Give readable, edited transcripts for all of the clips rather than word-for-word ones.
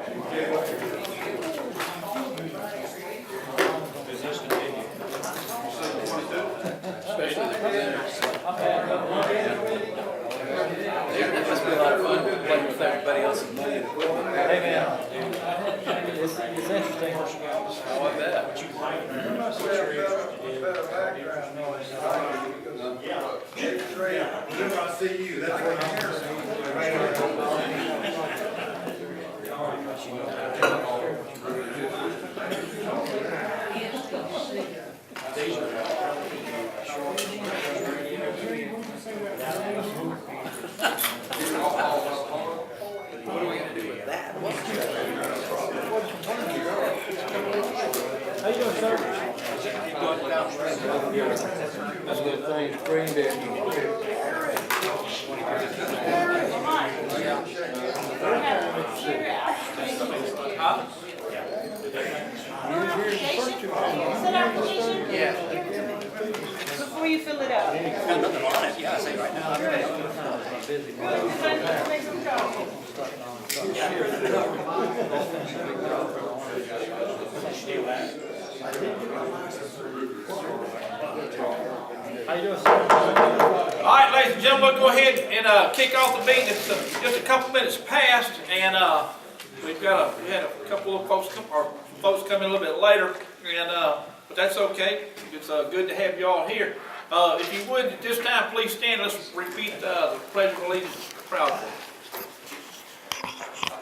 It must be a lot of fun playing with everybody else's money and equipment. Hey man, it's interesting. Oh, I bet. Whenever I see you, that's what I'm hearing. What are we gonna do with that? How you doing, sir? That's a good thing. Spring day. Before you fill it out. Got nothing on it. Yeah, I say right now. Make some coffee. How you doing, sir? All right, ladies and gentlemen, we'll go ahead and kick off the meeting. It's just a couple minutes past, and we had a couple of folks come in a little bit later, and but that's okay. It's good to have you all here. If you would, at this time, please stand. Let's repeat the Pledge of Allegiance proudly.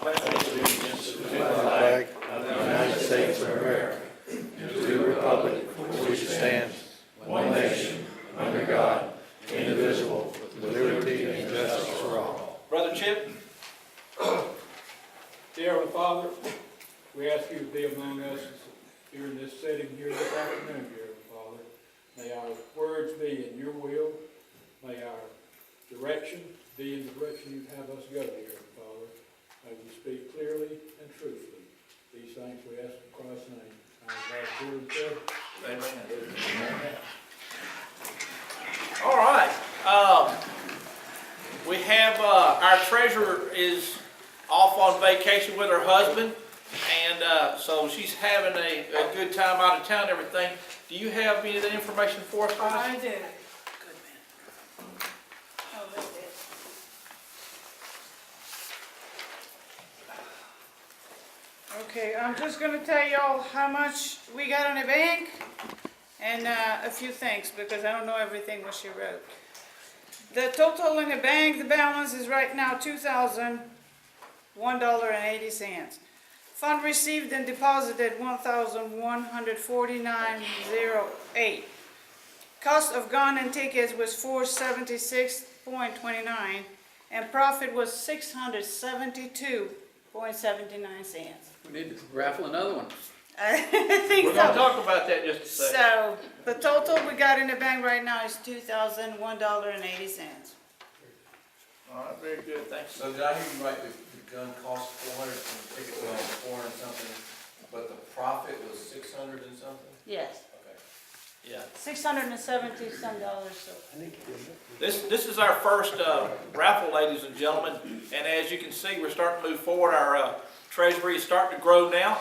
Flag of the United States of America, and to the republic for which it stands, one nation, under God, indivisible, with liberty and justice for all. Brother Chip. Dear Heavenly Father, we ask you to be among us here in this setting here this afternoon, dear Heavenly Father. May our words be in your will. May our direction be in the direction you have us go, dear Heavenly Father. May we speak clearly and truthfully. These things we ask in Christ's name. Amen. All right. We have our treasurer is off on vacation with her husband, and so she's having a good time out of town and everything. Do you have any of the information for us, Chris? I do. Good man. Oh, that's it. Okay, I'm just gonna tell y'all how much we got in the bank and a few things because I don't know everything what she wrote. The total in the bank, the balance is right now $2,001.80. Fund received and deposited $1,149.08. Cost of gun and tickets was $476.29 and profit was $672.79. We need to raffle another one. I think We're going to so. talk about that in just a second. So the total we got in the bank right now is $2,001.80. All right, very good. Thanks. So did I hear you right, the gun cost 400 and the ticket was 400 and something, but the profit was 600 and something? Yes, Okay. Yeah. $670 some dollars. So This is our first raffle, ladies and gentlemen, and as you can see, we're starting to move forward. Our treasury is starting to grow now.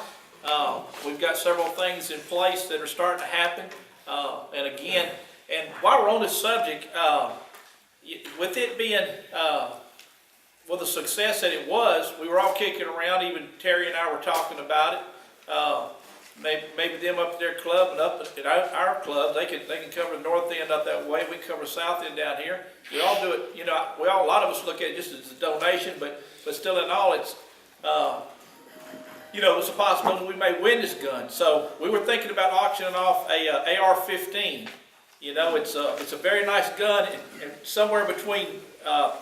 We've got several things in place that are starting to happen. And again, and while we're on this subject, with it being, with the success that it was, we were all kicking around, even Terry and I were talking about it. Maybe them up at their club and up at our club, they can cover the north end up that way. We cover the south end down here. We all do it, a lot of us look at it just as a donation, but still in all, it's, it's a possibility we may win this gun. So we were thinking about auctioning off a AR-15. It's a very nice gun, and somewhere between a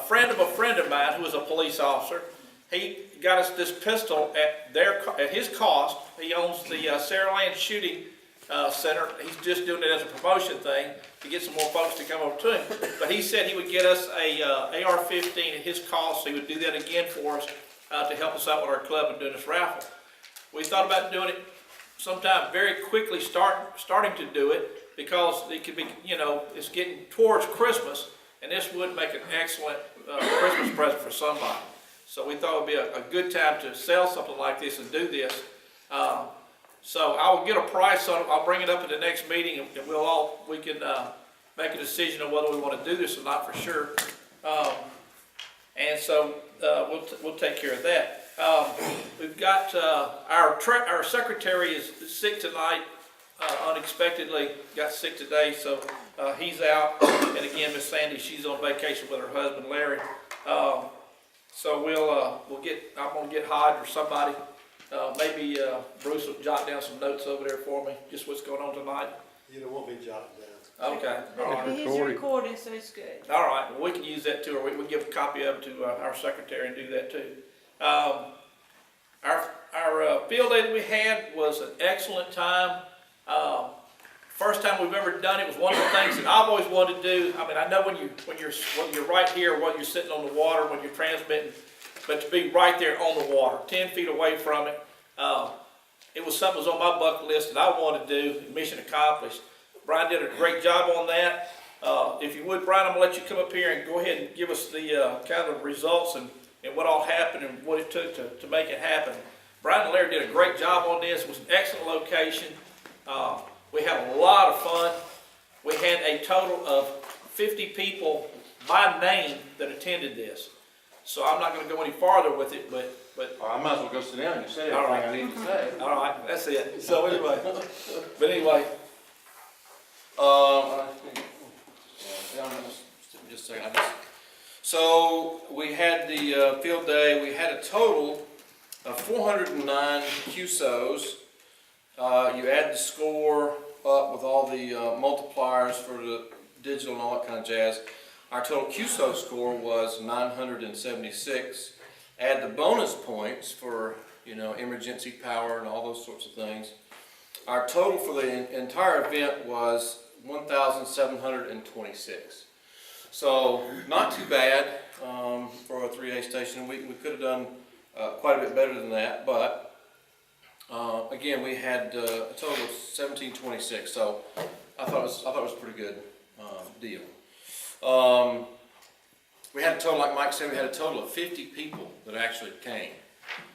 friend of mine who was a police officer. He got us this pistol at his cost. He owns the Saraland Shooting Center. He's just doing it as a promotion thing to get some more folks to come over to him. But he said he would get us a AR-15 at his cost. So he would do that again for us to help us out with our club and doing this raffle. We thought about doing it sometime very quickly, starting to do it because it could be, it's getting towards Christmas, and this would make an excellent Christmas present for somebody. So we thought it would be a good time to sell something like this and do this. So I will get a price on it. I'll bring it up at the next meeting, and we can make a decision on whether we want to do this or not for sure. And so we'll take care of that. We've got our secretary is sick tonight. Unexpectedly got sick today, so he's out. And again, Miss Sandy, she's on vacation with her husband Larry. So I'm gonna get Hodge or somebody. Maybe Bruce will jot down some notes over there for me, just what's going on tonight. You don't want me jotting down. Okay. All right. He's recording, so it's good. All right. Well, we can use that too, or we can give a copy of it to our secretary and do that too. Our field day that we had was an excellent time. First time we've ever done it was one of the things that I've always wanted to do. I mean, I know when you're right here, when you're sitting on the water, when you're transmitting, but to be right there on the water, 10 feet away from it, it was something that was on my bucket list that I wanted to do. Mission accomplished. Brian did a great job on that. If you would, Brian, I'm gonna let you come up here and go ahead and give us the kind of results and what all happened and what it took to make it happen. Brian and Larry did a great job on this. It was an excellent location. We had a lot of fun. We had a total of 50 people by name that attended this. So I'm not going to go any farther with it, but I might as well go sit down. You said All right. everything I need to say. all right, that's it. So anyway, but anyway, Just a second. So we had the field day. We had a total of 409 QSOs. You add the score up with all the multipliers for the digital and all that kind of jazz. Our total QSO score was 976. Add the bonus points for, emergency power and all those sorts of things. Our total for the entire event was 1,726. So not too bad for a 3A station. We could have done quite a bit better than that, but again, we had a total of 1,726. So I thought it was a pretty good deal. We had a total, like Mike said, we had a total of 50 people that actually came.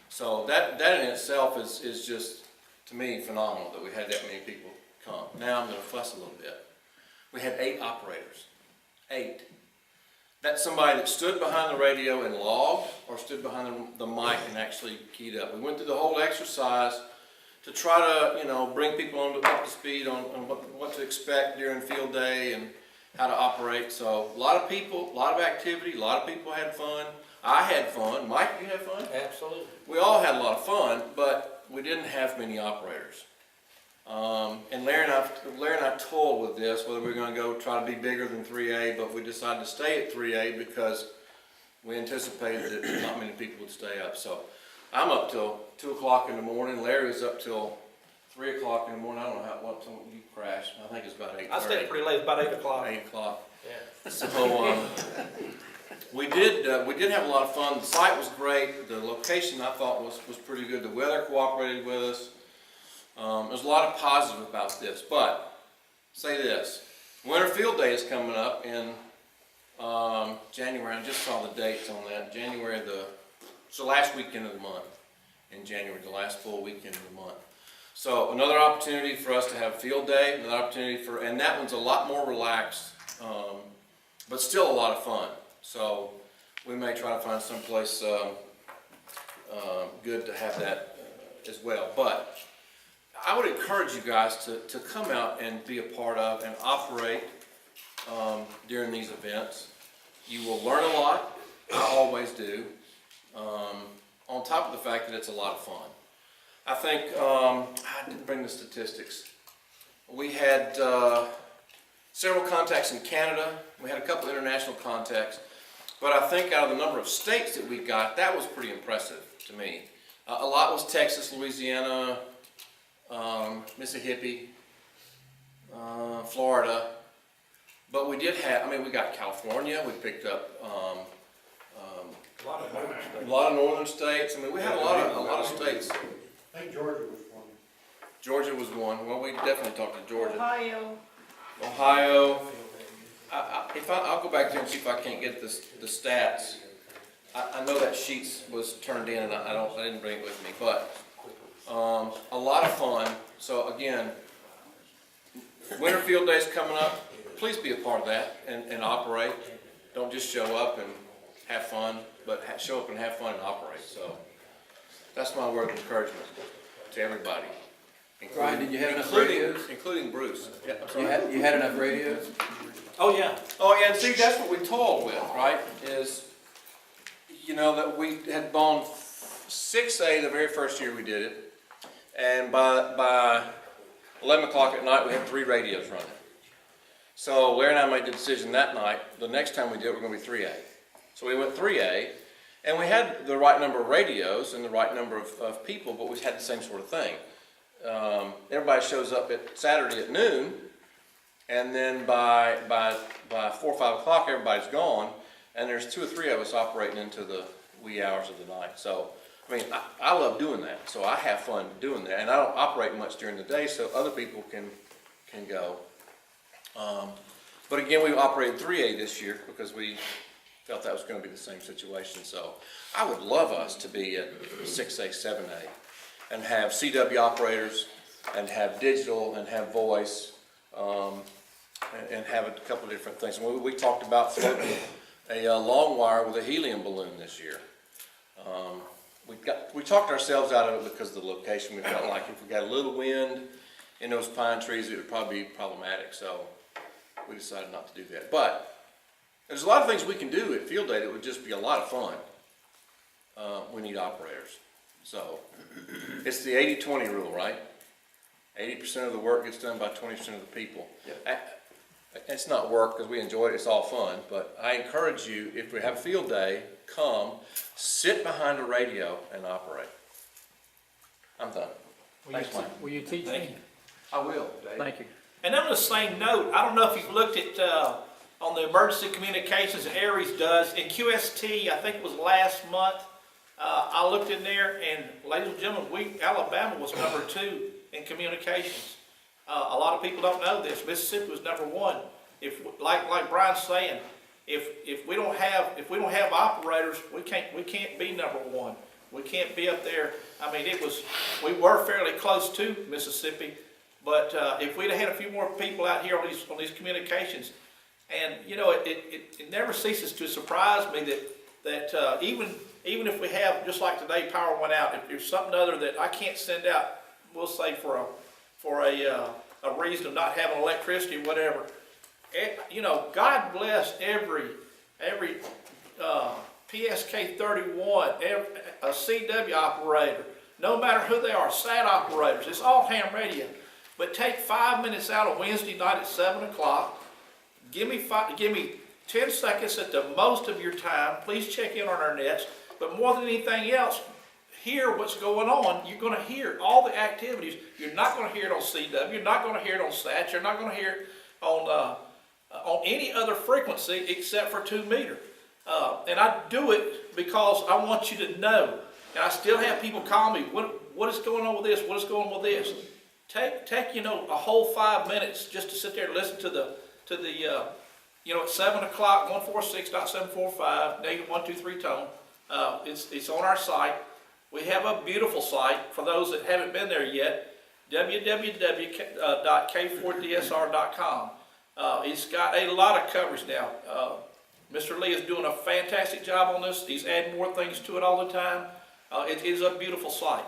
So that in itself is just, to me, phenomenal that we had that many people come. Now I'm going to fuss a little bit. We had 8 operators. 8. That's somebody that stood behind the radio and logged, or stood behind the mic and actually keyed up. We went through the whole exercise to try to, bring people up to speed on what to expect during field day and how to operate. So a lot of people, a lot of activity, a lot of people had fun. I had fun. Mike, you had fun? absolutely. We all had a lot of fun, but we didn't have many operators. And Larry and I toyed with this, whether we were going to go try to be bigger than 3A, but we decided to stay at 3A because we anticipated that not many people would stay up. So I'm up till 2 o'clock in the morning. Larry was up till 3 o'clock in the morning. I don't know what time you crashed. I think it's about 8:30. I stayed pretty late, about 8 o'clock. 8 o'clock. Yeah. So we did have a lot of fun. The site was great. The location I thought was pretty good. The weather cooperated with us. There's a lot of positive about this, but say this: Winter Field Day is coming up in January. I just saw the dates on that. It's the last weekend of the month in January, the last full weekend of the month. So another opportunity for us to have field day, another opportunity and that one's a lot more relaxed, but still a lot of fun. So we may try to find someplace good to have that as well. But I would encourage you guys to come out and be a part of and operate during these events. You will learn a lot. I always do. On top of the fact that it's a lot of fun. I think, I didn't bring the statistics. We had several contacts in Canada. We had a couple international contacts. But I think out of the number of states that we got, that was pretty impressive to me. A lot was Texas, Louisiana, Mississippi, Florida. But we did have, we got California. We picked up a lot of northern states. We had a lot of states. I think Georgia was one. Georgia was one. Well, we definitely talked to Georgia. Ohio. I'll go back there and see if I can't get the stats. I know that sheets was turned in and I didn't bring it with me, but, a lot of fun. So again, Winter Field Day's coming up. Please be a part of that and operate. Don't just show up and have fun, but show up and have fun and operate. So that's my word of encouragement to everybody. Brian, did you have enough radios? Including Bruce. Yeah, I'm You sorry. had enough radios? Oh, yeah. Oh, yeah, and see, that's what we told with, right, is, you know, that we had gone 6A the very first year we did it, and by 11 o'clock at night, we had 3 radios running. So Larry and I made the decision that night, the next time we do it, we're gonna be 3A. So we went 3A, and we had the right number of radios and the right number of people, but we had the same sort of thing. Everybody shows up at Saturday at noon, and then by 4 or 5 o'clock, everybody's gone, and there's 2 or 3 of us operating into the wee hours of the night. So, I mean, I love doing that, so I have fun doing that, and I don't operate much during the day, so other people can go. But again, we operated 3A this year because we felt that was going to be the same situation. So, I would love us to be at 6A, 7A, and have CW operators, and have digital, and have voice. And have a couple of different things. We talked about floating a long wire with a helium balloon this year. We talked ourselves out of it because of the location. We felt like if we got a little wind in those pine trees, it would probably be problematic. So we decided not to do that. But there's a lot of things we can do at Field Day that would just be a lot of fun. We need operators. So it's the 80-20 rule, right? 80% of the work gets done by 20% of the people. It's not work because we enjoy it, it's all fun, but I encourage you, if we have a field day, come, sit behind a radio and operate. I'm done. Thanks, Mike. Will you teach me? I will, Dave. Thank you. And on the same note, I don't know if you've looked at, on the emergency communications that Aries does, in QST, I think it was last month, I looked in there, and ladies and gentlemen, Alabama was number 2 in communications. A lot of people don't know this. Mississippi was number 1. If, like Brian's saying, if we don't have operators, we can't be number 1. We can't be up there. I mean, we were fairly close to Mississippi, but if we'd have had a few more people out here on these communications, and you know, it never ceases to surprise me that even if we have, just like today, power went out. If there's something other that I can't send out, we'll say for a reason of not having electricity or whatever. You know, God bless every PSK 31, a CW operator, no matter who they are, SAT operators. It's all ham radio. But take 5 minutes out on Wednesday night at 7 o'clock. Give me 10 seconds at the most of your time. Please check in on our nets. But more than anything else, hear what's going on. You're going to hear all the activities. You're not going to hear it on CW. You're not going to hear it on SAT. You're not going to hear it on any other frequency except for 2 meter. And I do it because I want you to know. And I still have people call me, what is going on with this? What is going on with this? Take you know, a whole 5 minutes just to sit there and listen to the you know, at 7 o'clock, 146.745, negative 123 tone. It's on our site. We have a beautiful site for those that haven't been there yet, www.k4dsr.com. It's got a lot of coverage now. Mr. Lee is doing a fantastic job on this. He's adding more things to it all the time. It is a beautiful site.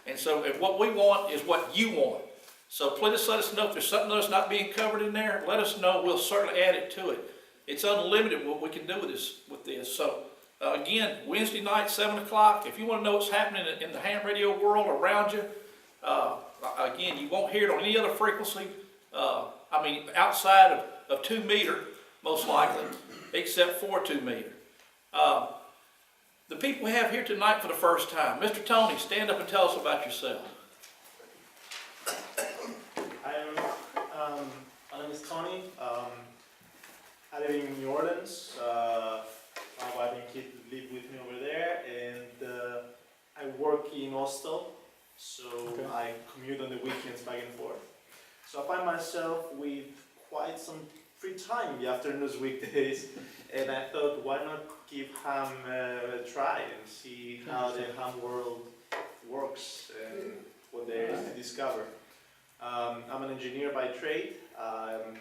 And so what we want is what you want. So please let us know if there's something that's not being covered in there. Let us know. We'll certainly add it to it. It's unlimited what we can do with this. So again, Wednesday night, 7 o'clock. If you want to know what's happening in the ham radio world around you, again, you won't hear it on any other frequency. I mean, outside of 2 meter, most likely, except for 2 meter. The people we have here tonight for the first time. Mr. Tony, stand up and tell us about yourself. My name is Tony. I live in New Orleans. My wife and kid live with me over there, and I work in Oslo, so Okay. I commute on the weekends back and forth. So I find myself with quite some free time in the afternoons, weekdays, and I thought, why not give ham a try and see how the ham world works and what there is to discover. I'm an engineer by trade. I'm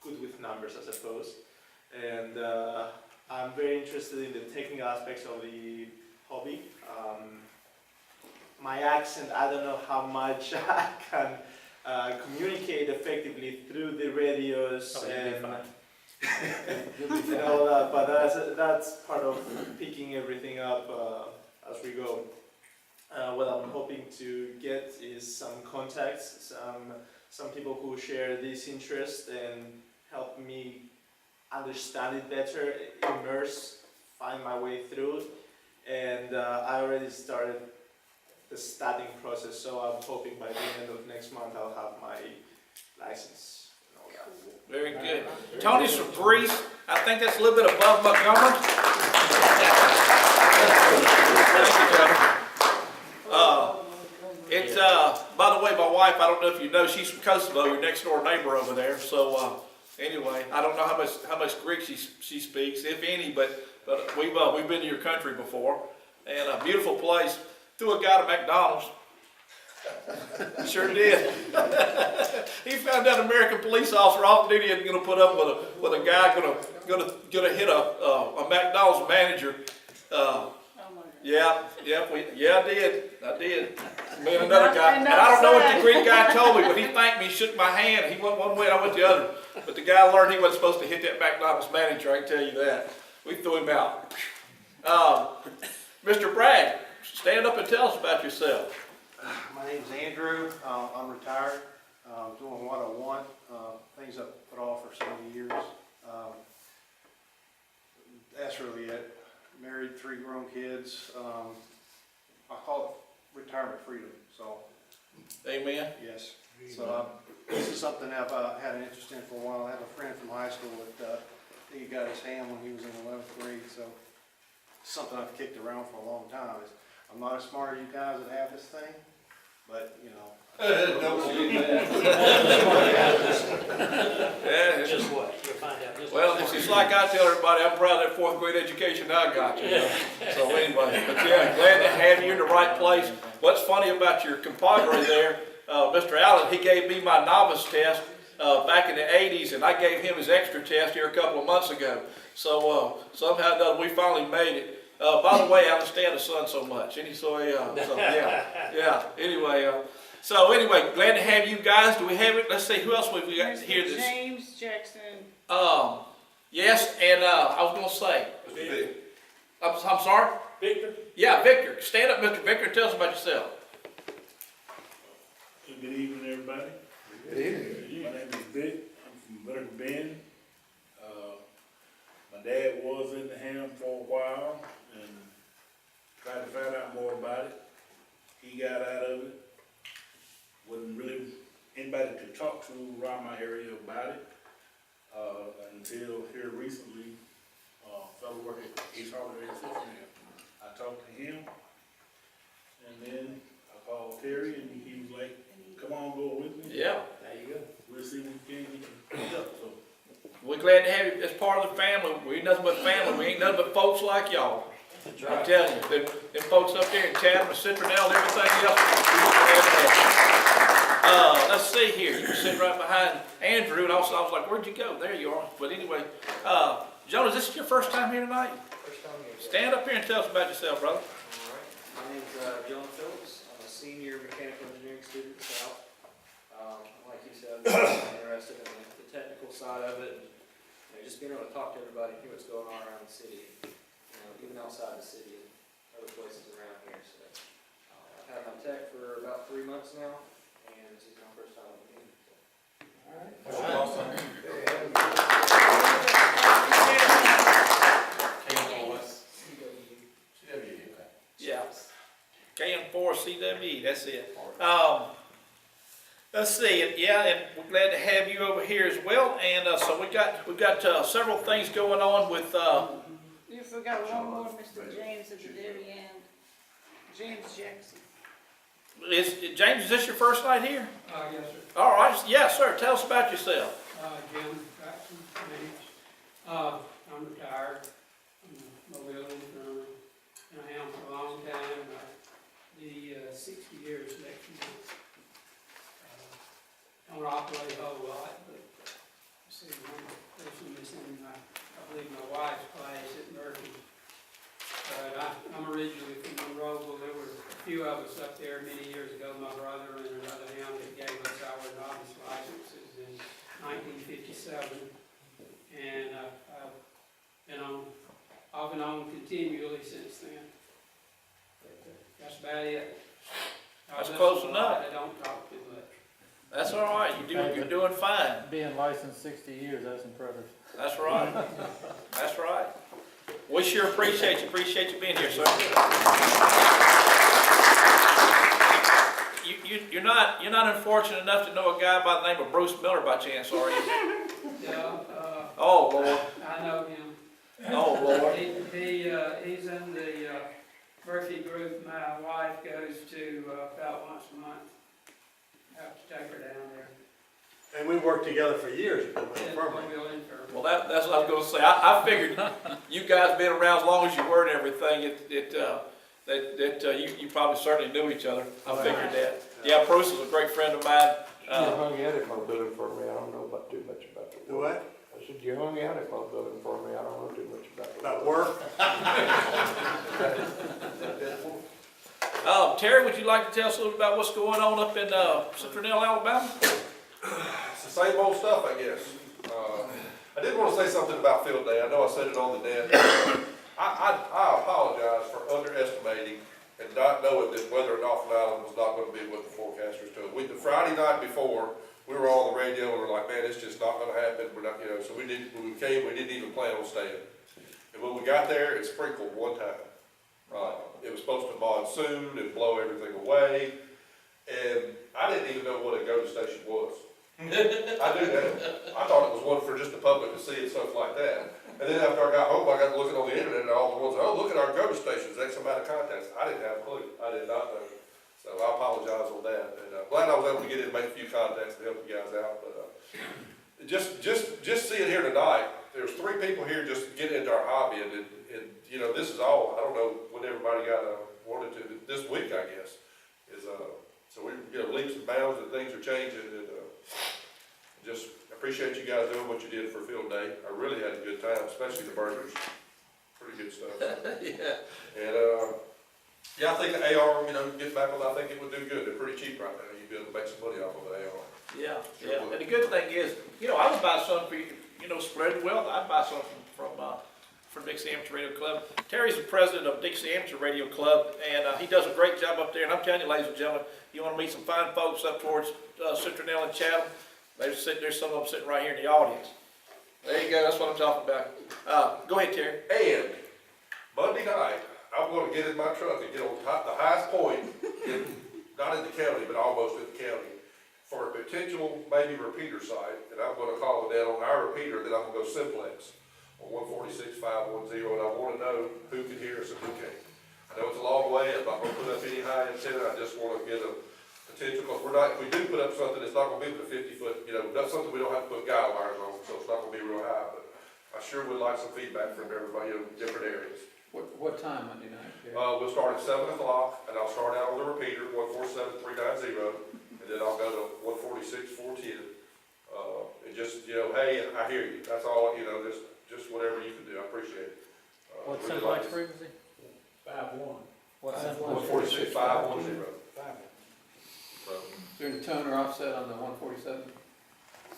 good with numbers, I suppose, and I'm very interested in the technical aspects of the hobby. My accent, I don't know how much I can communicate effectively through the radios and all that, but that's part of picking everything up as we go. What I'm hoping to get is some contacts, some people who share this interest and help me understand it better, immerse, find my way through it. And I already started the studying process, so I'm hoping by the end of next month I'll have my license and all that. Very good. Tony's from Greece. I think that's a little bit above Montgomery. Thank you, Tony. By the way, my wife, I don't know if you know, she's from Kosovo, your next door neighbor over there. So anyway, I don't know how much Greek she speaks, if any, but we've been to your country before, and a beautiful place. Threw a guy to McDonald's. Sure did. He found out American police officer off duty isn't going to put up with a guy going to hit a McDonald's manager. I did. Me and another guy. And I don't know what the Greek guy told me, but he thanked me, shook my hand. He went one way, I went the other. But the guy learned he wasn't supposed to hit that McDonald's manager, I can tell you that. We threw him out. Mr. Bragg, stand up and tell us about yourself. My name's Andrew. I'm retired. Doing what I want. Things I've put off for so many years. That's really it. Married, 3 grown kids. I call it retirement freedom. So. Amen. Yes. So this is something I've had an interest in for a while. I have a friend from high school that he got his hand when he was in 11th grade. So it's something I've kicked around for a long time. I'm not as smart as you guys that have this thing, but you know. Just what? You'll find out. Well, it's just like I tell everybody, I'm proud of that 4th grade education I got. You know? So anyway, but yeah, glad to have you in the right place. What's funny about your compadre there, Mr. Allen, he gave me my novice test back in the 80s, and I gave him his extra test here a couple of months ago. So somehow or another, we finally made it. By the way, I understand the son so much. Anyway, glad to have you guys. Do we have it? Let's see, who else we got here? James Jackson. Yes, and I was going to say. Victor. I'm sorry? Victor? Yeah, Victor. Stand up, Mr. Victor, and tell us about yourself. Good evening, everybody. Good evening. My name is Vic. I'm from Little Bend. My dad was in the ham for a while and tried to find out more about it. He got out of it. Wasn't really anybody to talk to around my area about it until here recently, fellow working at East Holiday Association. I talked to him, and then I called Terry, and he was like, "Come on, go with me." Yeah. There you go. We'll see if we can get you up. So We're glad to have you as part of the family. We ain't nothing but family. We ain't nothing but folks like y'all. That's I'm right. telling you, them folks up there in Chatham, Citronelle, and everything else. We're glad to have you. Let's see here. You can sit right behind Andrew, and also I was like, "Where'd you go?" There you are. But anyway, Jonas, this is your first time here tonight? First time here. Stand up here and tell us about yourself, brother. All right. My name's John Phillips. I'm a senior mechanical engineering student at South. Like you said, I'm interested in the technical side of it, and just being able to talk to everybody, hear what's going on around the city, even outside the city and other places around here. So I've had my tech for about 3 months now, and this is my first time with you. Yeah. KM4 CWE, that's it. Let's see, yeah, and we're glad to have you over here as well. And so we've got several things going on with. You forgot one more, Mr. James at the very end. James Jackson. James, is this your first night here? Yes, sir. All right, yes, sir. Tell us about yourself. Jim Jackson, I'm retired, I'm a mobile intern, and I am for a long time, the 60 years next month. Don't operate a whole lot, but I see one person is in, I believe my wife's place at Murphy. But I'm originally from Monroeville. There were a few of us up there many years ago, my brother and another hound that gave us our novice licenses in 1957. And I've been on, off and on continually since then. But that's about it. That's close enough. I don't talk too much. That's all right, you're doing fine. Being licensed 60 years, that's impressive. That's right. That's right. We sure appreciate you being here, sir. You're not unfortunate enough to know a guy by the name of Bruce Miller by chance, are you? Yeah, Oh, Lord. I know him. Oh, Lord. He's in the Murphy group. My wife goes to about once a month. I have to take her down there. And we worked together for years at the Yeah, infirmary. mobile intern. Well, that's what I was gonna say. I figured you guys being around as long as you were and everything, you probably certainly knew each other. I figured that. Yeah, Bruce is a great friend of mine. You hung out at my building for me, I don't know about too much about it. Do what? I said, you hung out at my building for me, I don't know too much about it. About work? Terry, would you like to tell us a little about what's going on up in Citronelle, Alabama? It's the same old stuff, I guess. I did want to say something about field day. I know I said it on the net. I apologize for underestimating and not knowing that weather in Dauphin Island was not going to be what the forecasters told. The Friday night before, we were on the radio and we were like, man, it's just not going to happen. We're not, so when we came, we didn't even plan on staying. And when we got there, it sprinkled one time. It was supposed to monsoon and blow everything away. And I didn't even know what a go-to station was. I do now. I thought it was one for just the public to see and stuff like that. And then after I got home, I got looking on the internet and all the ones, oh, look at our go-to stations, X amount of contacts. I didn't have a clue. I did not know. So I apologize on that. And glad I was able to get in and make a few contacts to help you guys out. But just seeing here tonight, there's 3 people here just getting into our hobby. And this is all, I don't know when everybody got wanted to, this week, I guess, is, so we, leaps and bounds and things are changing. And just appreciate you guys doing what you did for field day. I really had a good time, especially the burgers. Pretty good stuff. Yeah. And, I think the AR, get back on, I think it would do good. They're pretty cheap right now. You'd be able to make some money off of the AR. Yeah, Sure yeah. would. And the good thing is, I would buy some for you, spread the wealth. I'd buy some from Dixie Amateur Radio Club. Terry's the president of Dixie Amateur Radio Club, and he does a great job up there. And I'm telling you, ladies and gentlemen, you want to meet some fine folks up towards Citronelle and Chatham. There's some of them sitting right here in the audience. There you go. That's what I'm talking about. Go ahead, Terry. And Monday night, I'm going to get in my truck and get on the highest point, not in the county, but almost in the county, for a potential maybe repeater site. And I'm going to call it down on our repeater, then I'm going to go simplex on 146.510, and I want to know who can hear us and who can't. I know it's a long way. I'm not going to put up any high antenna. I just want to get a potential, because if we do put up something, it's not going to be with a 50-foot, that's something we don't have to put guide wires on, so it's not going to be real high. But I sure would like some feedback from everybody in different areas. What time Monday night? We'll start at 7 o'clock, and I'll start out on the repeater, 147.390, and then I'll go to 146.410. And just, hey, I hear you. That's all, just whatever you can do. I appreciate it. What really simplex like frequency? 5-1. What it. simplex? 146.510. So, Is there a toner offset on the 147?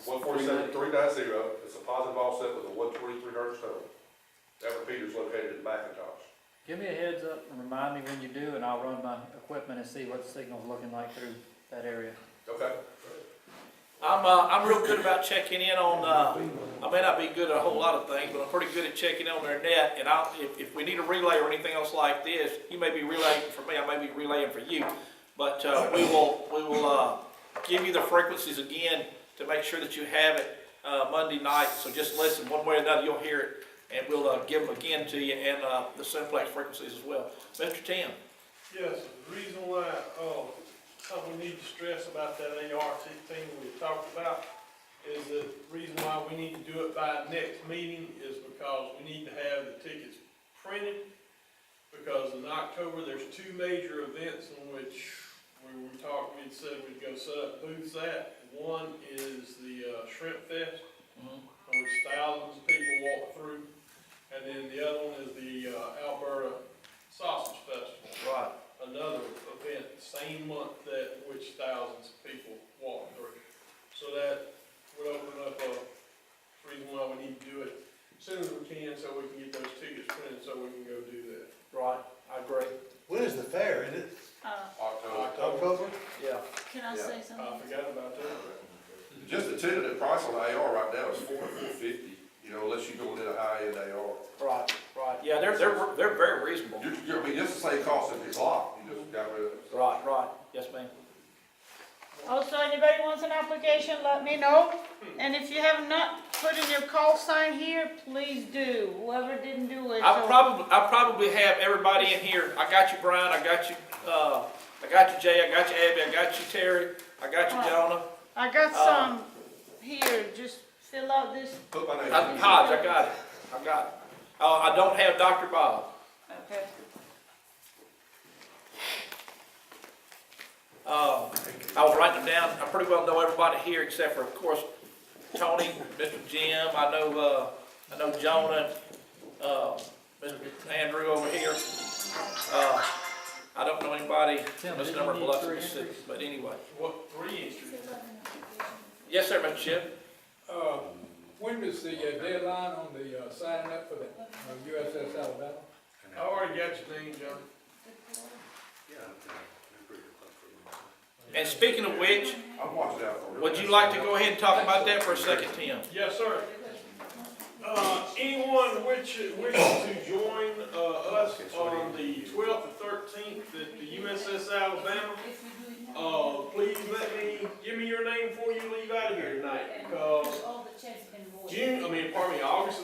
147.390, it's a positive offset with a 123 hertz tone. That repeater's located in Macintosh. Give me a heads up and remind me when you do, and I'll run my equipment and see what the signal's looking like through that area. Okay. I'm real good about checking in on, I may not be good at a whole lot of things, but I'm pretty good at checking on their net. And if we need a relay or anything else like this, you may be relaying for me, I may be relaying for you. But we will give you the frequencies again to make sure that you have it Monday night. So just listen, one way or another, you'll hear it. And we'll give them again to you, and the simplex frequencies as well. Mr. Tim. Yes, the reason why we need to stress about that ART thing we talked about, is the reason why we need to do it by next meeting is because we need to have the tickets printed. Because in October, there's two major events in which we'd said we'd go set up booths at. One is the Shrimp Fest, in which thousands of people walk through. And then the other one is the Alberta Sausage Festival. Right. Another event, same month that which thousands of people walk through. So that would open up a reason why we need to do it as soon as we can, so we can get those tickets printed, so we can go do that. Right, I agree. When is the fair, isn't it? October? Yeah. Can I say something? I forgot about that. Just the tentative price on the AR right now is $450, you know, unless you go into a high-end AR. Right, right. Yeah, they're very reasonable. I mean, just the same cost as the block, you just got rid of it. Right, right. Yes, ma'am. Also, anybody wants an application, let me know. And if you have not put in your call sign here, please do. Whoever didn't do it. I probably have everybody in here. I got you, Brian. I got you, Jay. I got you, Abby. I got you, Terry. I got you, Jonah. I got some here, just fill out this. Put my name. Hodge, I got it. I got it. I don't have Dr. Bob. Okay. I will write them down. I pretty well know everybody here except for, of course, Tony, Mr. Jim. I know Jonah, Mr. Andrew over here. I don't know anybody in this number of Biloxi, Mississippi, but anyway. What, 3 entries? Yes, sir, Mr. Chip. When is the deadline on the signing up for the USS Alabama? I already got your name, John. And speaking of which, I'm watching out for it. would you like to go ahead and talk about that for a second, Tim? Yes, sir. Anyone wishes to join us on the 12th or 13th at the USS Alabama, please give me your name before you leave out of here tonight, because August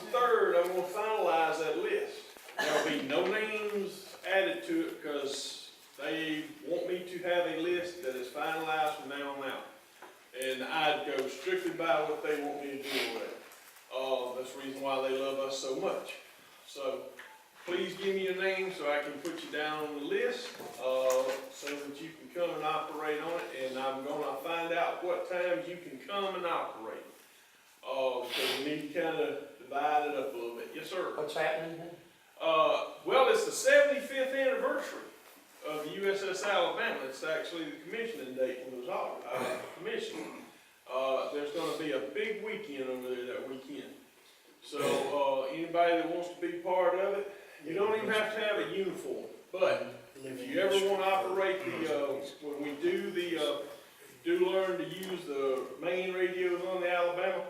the 3rd, I'm going to finalize that list. There'll be no names added to it, because they want me to have a list that is finalized from now on out. And I'd go strictly by what they want me to do with it. That's the reason why they love us so much. So please give me your name so I can put you down on the list, so that you can come and operate on it. And I'm gonna find out what times you can come and operate. Because we need to kind of divide it up a little bit. Yes, sir. What's happening? Well, it's the 75th anniversary of the USS Alabama. It's actually the commissioning date when it was commissioned. There's going to be a big weekend over there that weekend. So anybody that wants to be part of it, you don't even have to have a uniform. But if you ever want to operate when we do learn to use the main radios on the Alabama,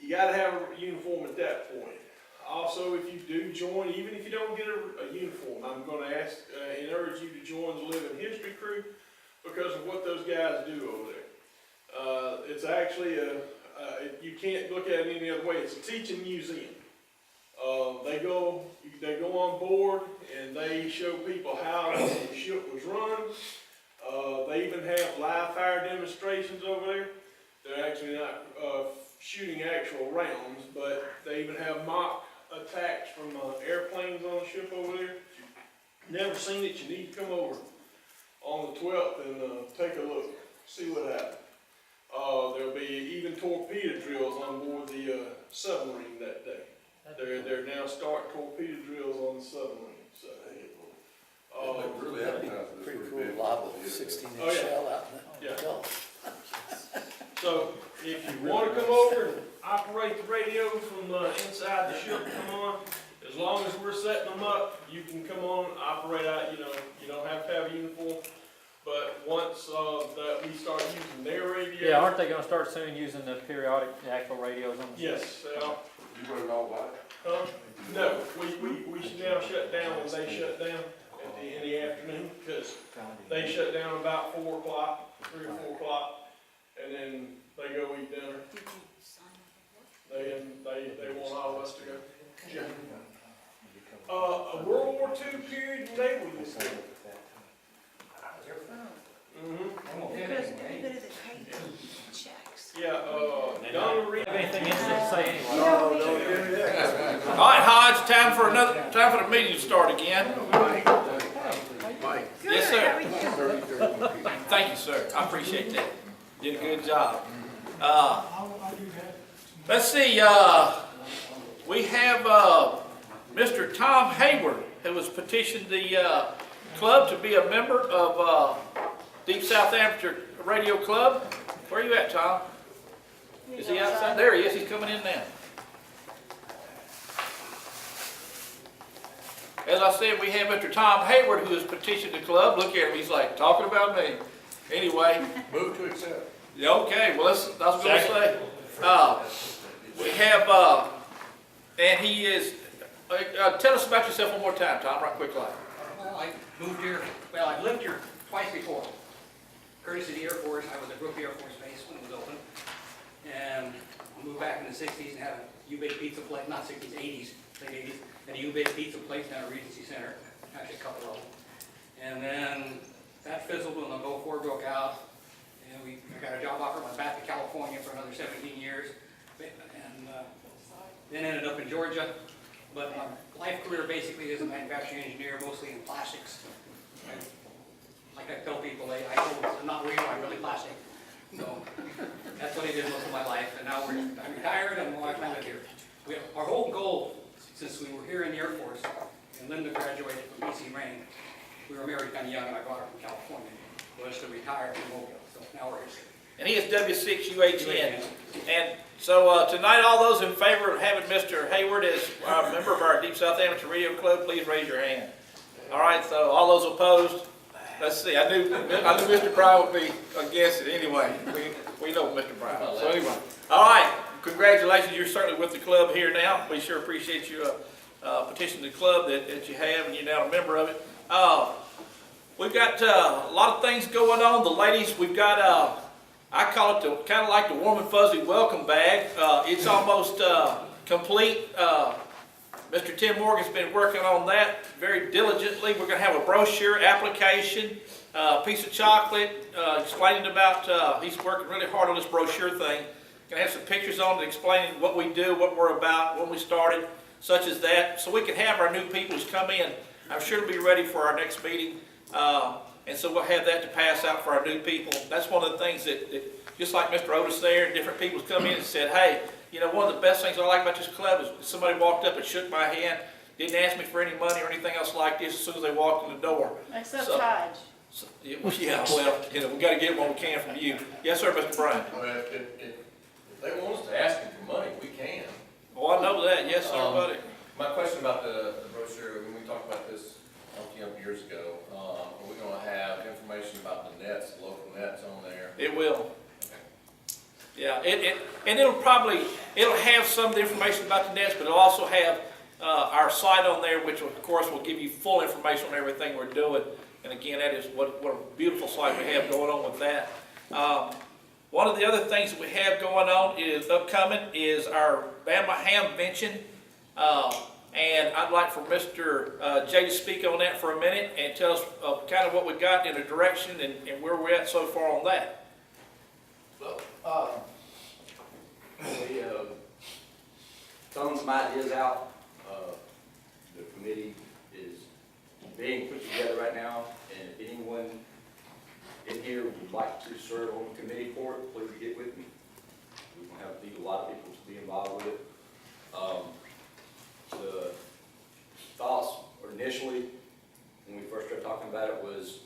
you got to have a uniform at that point. Also, if you do join, even if you don't get a uniform, I'm going to ask and urge you to join the Living History Crew because of what those guys do over there. It's actually you can't look at it any other way. It's a teaching museum. They go on board and they show people how the ship was run. They even have live fire demonstrations over there. They're actually not shooting actual rounds, but they even have mock attacks from airplanes on the ship over there. Never seen it, you need to come over on the 12th and take a look, see what happens. There'll be even torpedo drills on board the submarine that day. They're now starting torpedo drills on the submarine. So, Really advertising this Pretty pretty cool big. lob of 16-inch Oh, yeah. shell out in Yeah. the Gulf. So if you want to come over and operate the radios from inside the ship, come on. As long as we're setting them up, you can come on, operate out. You don't have to have a uniform. But once that we start using their radio, Yeah, aren't they gonna start soon using the periodic, the actual radios on the? yes. You run it all by? No, we should now shut down when they shut down in the afternoon, because they shut down about 4 o'clock, 3 or 4 o'clock, and then they go eat dinner. They want all of us to go. Yeah. A World War II period naval use. Because everybody that paid checks. Yeah, Donald anything interesting to say anyway. All right, Hodge, time for the meeting to start again. Yes, sir. Thank you, sir. I appreciate that. Did a good job. Let's see, we have, Mr. Tom Hayward, who has petitioned the, club to be a member of, Deep South Amateur Radio Club. Where are you at, Tom? Is he outside? There he is. He's coming in now. As I said, we have Mr. Tom Hayward, who has petitioned the club. Look at him. He's like talking about me. Anyway. Move to accept. Yeah, okay. Well, I was going to say, we have, and he is, tell us about yourself one more time, Tom, right quick like. Well, I moved here, well, I've lived here twice before. Courtesy of the Air Force, I was at Brooke Air Force Base when it was open. And I moved back in the 60s and had a U-Bake pizza place, not 60s, 80s, late 80s. Had a U-Bake pizza place down at Regency Center, actually a couple of them. And then that fizzled when the Gulf War broke out. And I got a job offer, went back to California for another 17 years. And then ended up in Georgia. But my life career basically is a manufacturing engineer, mostly in plastics. Like I tell people, I'm not real, I'm really plastic. So that's what I did most of my life. And now I'm retired and my wife and I live here. Our whole goal, since we were here in the Air Force, and Linda graduated from BC Rain, we were married kind of young and I brought her from California, was to retire from Mobile. So now we're here. And he is W6UH10. And so tonight, all those in favor of having Mr. Hayward as a member of our Deep South Amateur Radio Club, please raise your hand. All right, so all those opposed? Let's see, I knew Mr. Brown would be against it anyway. We know Mr. Brown. So anyway, all right, congratulations. You're certainly with the club here now. We sure appreciate you petitioning the club that you have, and you're now a member of it. We've got a lot of things going on. The ladies, we've got, I call it kind of like the warm and fuzzy welcome bag. It's almost complete. Mr. Tim Morgan's been working on that very diligently. We're going to have a brochure application, a piece of chocolate, explaining about, he's working really hard on this brochure thing. Going to have some pictures on it explaining what we do, what we're about, when we started, such as that. So we can have our new people who's come in, I'm sure to be ready for our next meeting. And so we'll have that to pass out for our new people. That's one of the things that just like Mr. Otis there, and different people come in and said, hey, you know, one of the best things I like about this club is somebody walked up and shook my hand, didn't ask me for any money or anything else like this as soon as they walked in the door. Except So, Hodge. yeah, well, you know, we got to get what we can from you. Yes, sir, Mr. Bryan. Well, if they want us to ask them for money, we can. Oh, I know that. Yes, sir, buddy. My question about the brochure, when we talked about this years ago, are we going to have information about the nets, the local nets on there? It will. Yeah, and it'll have some of the information about the nets, but it'll also have our site on there, which of course will give you full information on everything we're doing. And again, that is what a beautiful site we have going on with that. One of the other things that we have going on is upcoming is our Bama Hamvention. And I'd like for Mr. Jay to speak on that for a minute and tell us kind of what we got in the direction and where we're at so far on that. Well, throwing some ideas out. The committee is being put together right now, and if anyone in here would like to serve on the committee for it, please get with me. We're going to have a lot of people to be involved with it. The thoughts initially, when we first started talking about it, was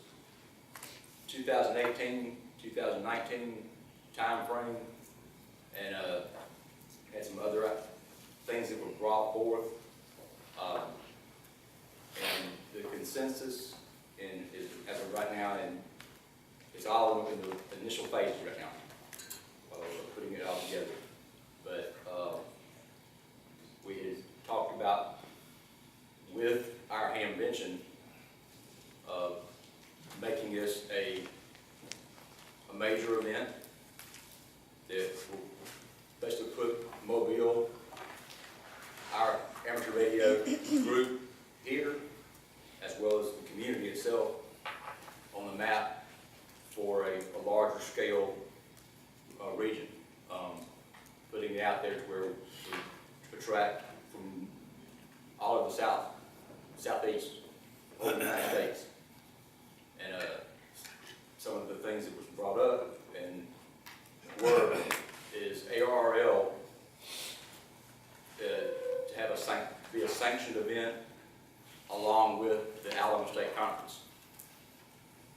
2018, 2019 time frame, and had some other things that were brought forth. And the consensus is, as of right now, and it's all in the initial phase right now, putting it all together. But we had talked about with our Hamvention making this a major event that will basically put Mobile, our amateur radio group here, as well as the community itself, on the map for a larger scale region. Putting it out there track from all over the southeast, of the United States. And some of the things that was brought up and were is ARRL to have be a sanctioned event along with the Alabama State Conference.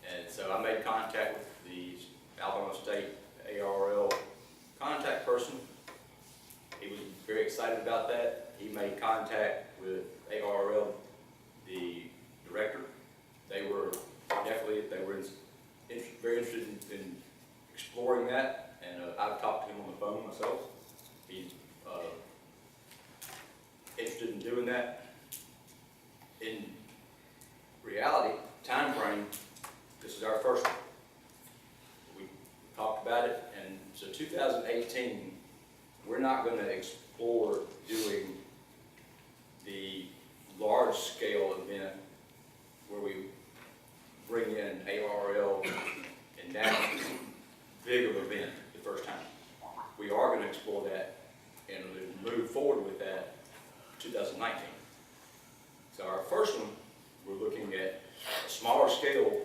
And so I made contact with the Alabama State ARRL contact person. He was very excited about that. He made contact with ARRL, the director. They were very interested in exploring that, and I've talked to him on the phone myself. He's interested in doing that. In reality, time frame, this is our first one. We talked about it, and so 2018, we're not going to explore doing the large-scale event where we bring in ARRL and that big of an event the first time. We are going to explore that and move forward with that 2019. So our first one, we're looking at a smaller scale,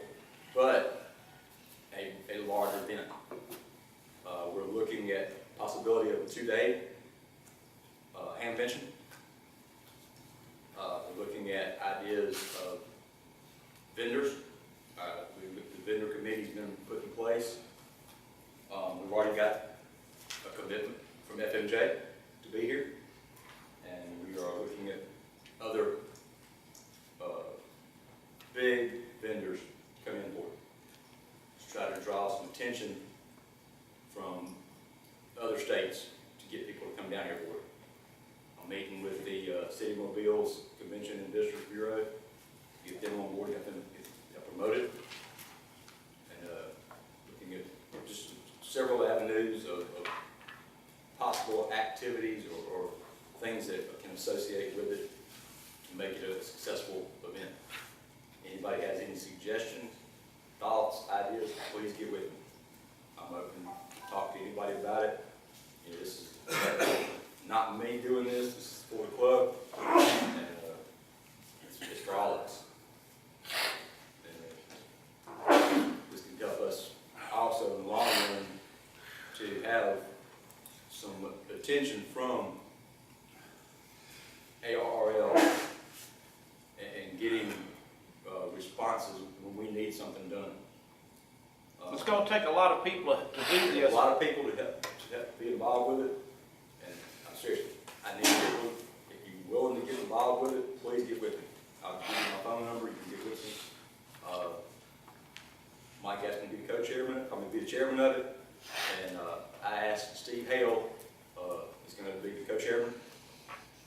but a larger event. We're looking at possibility of a 2-day hamvention. We're looking at ideas of vendors. The vendor committee's been put in place. We've already got a commitment from FMJ to be here, and we are looking at other big vendors coming on board to try to draw some attention from other states to get people to come down here for it. I'm meeting with the City Mobiles Convention and District Bureau to get them on board, get them promoted, and looking at just several avenues of possible activities or things that can associate with it to make it a successful event. Anybody has any suggestions, thoughts, ideas, please get with me. I'm open to talk to anybody about it. You know, this is not me doing this, this is for the club, and it's for all of us. And, this can help us also in the long run to have some attention from ARRL and getting responses when we need something done. It's going to take a lot of people to do this. A lot of people to help be involved with it, and I'm serious. I need people, if you're willing to get involved with it, please get with me. I'll give you my phone number, you can get with me. Mike asked me to be the co-chairman, I'm going to be the chairman of it, and I asked Steve Hale, is going to be the co-chairman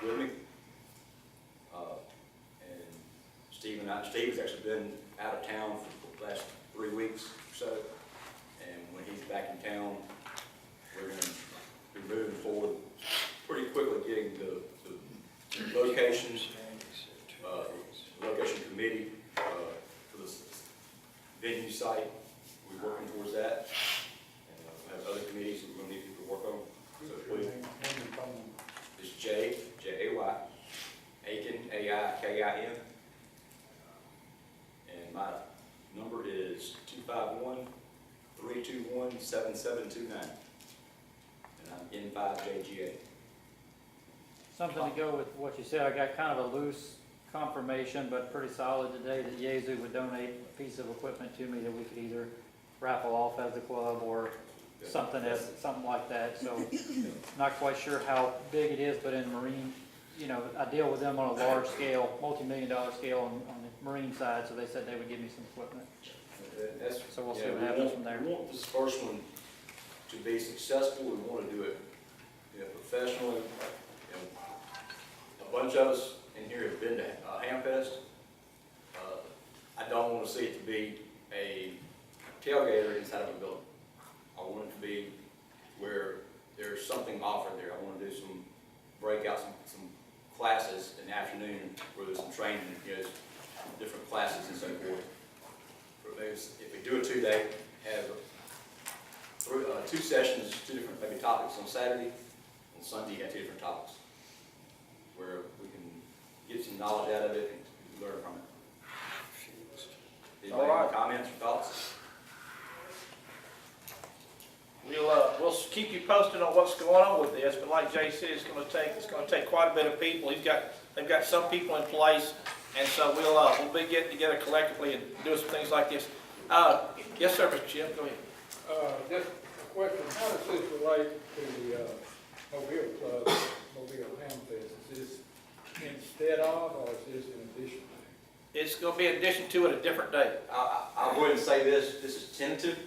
with me. And Steve has actually been out of town for the last 3 weeks or so, and when he's back in town, we're going to be moving forward pretty quickly, getting the locations, location committee for the venue site. We're working towards that, and we have other committees that we're going to need people to work on. So please, it's J-A-Y, Aiken, A-I-K-I-N, and my number is 251-321-7729, and I'm N5JGA. Something to go with what you said, I got kind of a loose confirmation, but pretty solid today, that Yazoo would donate a piece of equipment to me that we could either raffle off as a club or something like that. So not quite sure how big it is, but in marine, you know, I deal with them on a large scale, multi-million-dollar scale on the marine side, so they said they would give me some equipment. So we'll see what happens from there. We want this first one to be successful. We want to do it, you know, professionally. You know, a bunch of us in here have been to Hamfest. I don't want to see it to be a tailgater inside of a building. I want it to be where there's something offered there. I want to do some breakout, some classes in the afternoon where there's some training, you know, different classes and so forth. If we do a 2-day, have 2 sessions, 2 different maybe topics on Saturday. On Sunday, you have 2 different topics. some knowledge out of it and learn from it. Anybody All right. have comments or thoughts? We'll keep you posted on what's going on with this, but like Jay said, it's gonna take quite a bit of people. They've got some people in place, and so we'll be getting together collectively and doing some things like this. Yes, sir, Mr. Jim, go ahead. Just a question, how does this relate to the, Mobile Club, Mobile Ham Fest? Is this instead of, or is this in addition to? It's gonna be in addition to it a different day. I'll go ahead and say this is tentative.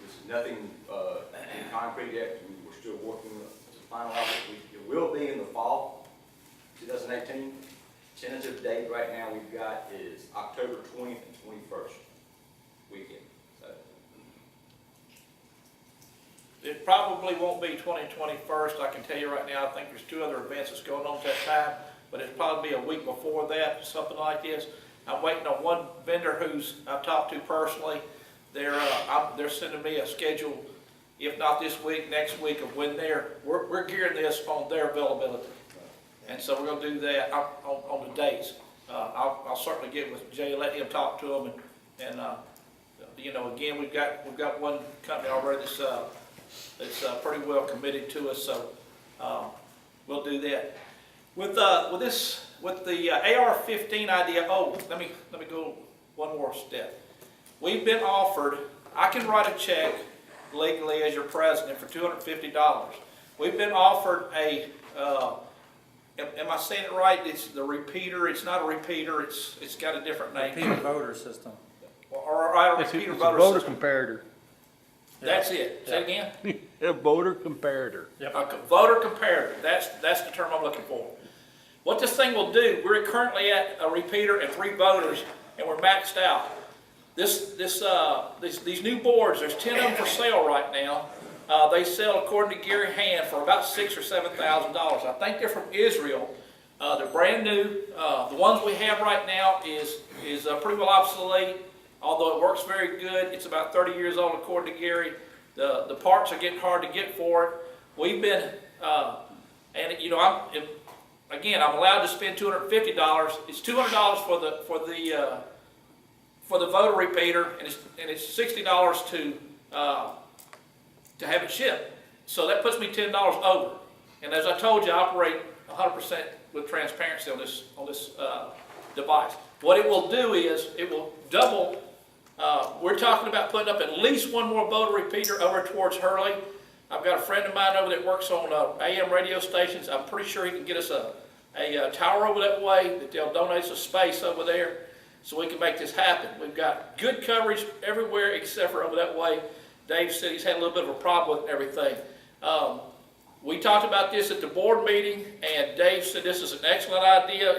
This is nothing in concrete yet. We're still working to finalize it. It will be in the fall, 2018. Tentative date right now we've got is October 20th and 21st weekend. So, It probably won't be 21st, I can tell you right now. I think there's 2 other events that's going on at that time, but it'll probably be a week before that, something like this. I'm waiting on one vendor who's I've talked to personally. They're sending me a schedule, if not this week, next week, of when we're gearing this on their availability. And so we're gonna do that on the dates. I'll certainly get with Jay and let him talk to them, and you know, again, we've got one company already that's pretty well committed to us, so we'll do that. With the AR-15 idea, let me go one more step. We've been offered, I can write a check legally as your president for $250. We've been offered am I saying it right? It's the repeater. It's not a repeater. It's got a different name. Repeater voter system. Or a repeater voter system. comparator. That's it. Say it again. A voter comparator. A voter comparator. That's the term I'm looking for. What this thing will do, we're currently at a repeater and 3 voters, and we're maxed out. These new boards, there's 10 of them for sale right now. They sell, according to Gary Hand, for about $6,000 or $7,000. I think they're from Israel. They're brand new. The ones we have right now is pretty well obsolete, although it works very good. It's about 30 years old, according to Gary. The parts are getting hard to get for it. We've been, and you know, I'm allowed to spend $250. It's $200 for the voter repeater, and it's $60 to have it shipped. So that puts me $10 over. And as I told you, I operate 100% with transparency on this device. What it will do is it will double. We're talking about putting up at least one more voter repeater over towards Hurley. I've got a friend of mine over that works on AM radio stations. I'm pretty sure he can get us a tower over that way, that they'll donate us a space over there so we can make this happen. We've got good coverage everywhere except for over that way. Dave said he's had a little bit of a problem with everything. We talked about this at the board meeting, and Dave said this is an excellent idea.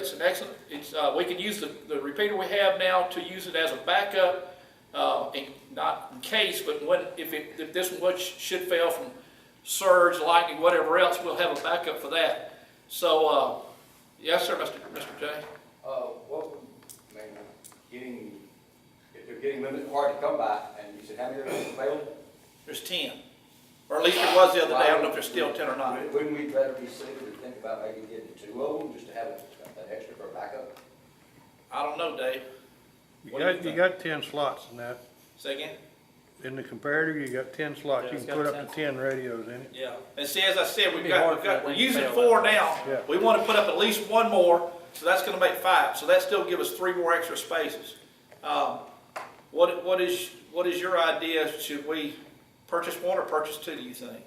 We can use the repeater we have now to use it as a backup, not in case, but if this one should fail from surge, lightning, whatever else, we'll have a backup for that. So, yes, sir, Mr. J. If they're getting limited, hard to come by, and you said how many are available? There's 10. Or at least there was the other day. I don't know if there's still 10 or not. Wouldn't we better be safe to think about maybe getting 2 of them, just to have that extra for backup? I don't know, Dave. You got 10 slots in that. Say again? In the comparator, you got 10 slots. Yeah, You it's can got put up to 10. 10 radios in it. Yeah. And see, as I said, It'd be hard for that we're thing to using fail 4 that now. Yeah. We want to put up at least 1 more, so that's going to make 5. So that still give us 3 more extra spaces. What is your idea? Should we purchase 1 or purchase 2, do you think?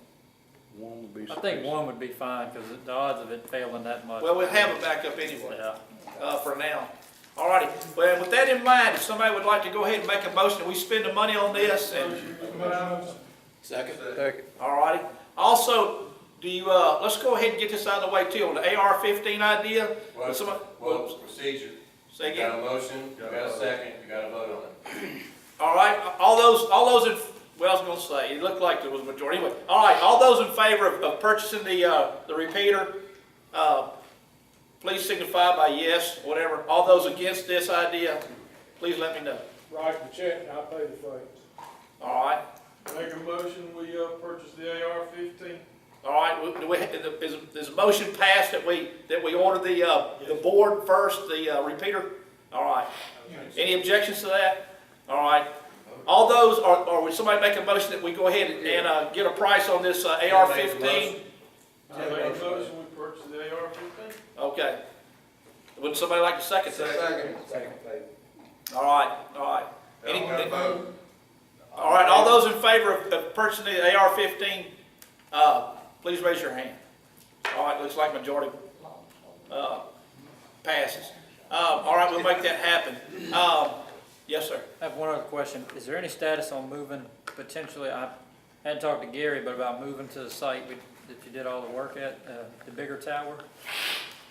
One would be I think 1 would be fine, because the odds of it failing that much. Well, we'll have a backup anyway. Yeah. For now. All righty. Well, with that in mind, if somebody would like to go ahead and make a motion, we spend the money on this. And Second. all righty. Also, do you? Let's go ahead and get this out of the way too on the AR-15 idea. Well, procedure. Say You again. got a motion, you got a second, you got a vote on it. All right. All those in. Well, I was going to say it looked like there was a majority. Anyway. All right. All those in favor of purchasing the repeater, please signify by yes, whatever. All those against this idea, please let me know. Write the check and I'll pay the freight. All right. Make a motion, we purchase the AR-15. All right. is a motion passed that we order the board first, the repeater? All right. Any objections to that? All right. All those, or would somebody make a motion that we go ahead and get a price on this AR-15? I make a motion, we purchase the AR-15. Okay. Would somebody like to second that? Second. All right. Any, Got a vote? all right, all those in favor of purchasing the AR-15, please raise your hand. All right, looks like majority passes. All right, we'll make that happen. Yes, sir. I have one other question. Is there any status on moving, potentially, I hadn't talked to Gary, but about moving to the site that you did all the work at, the bigger tower?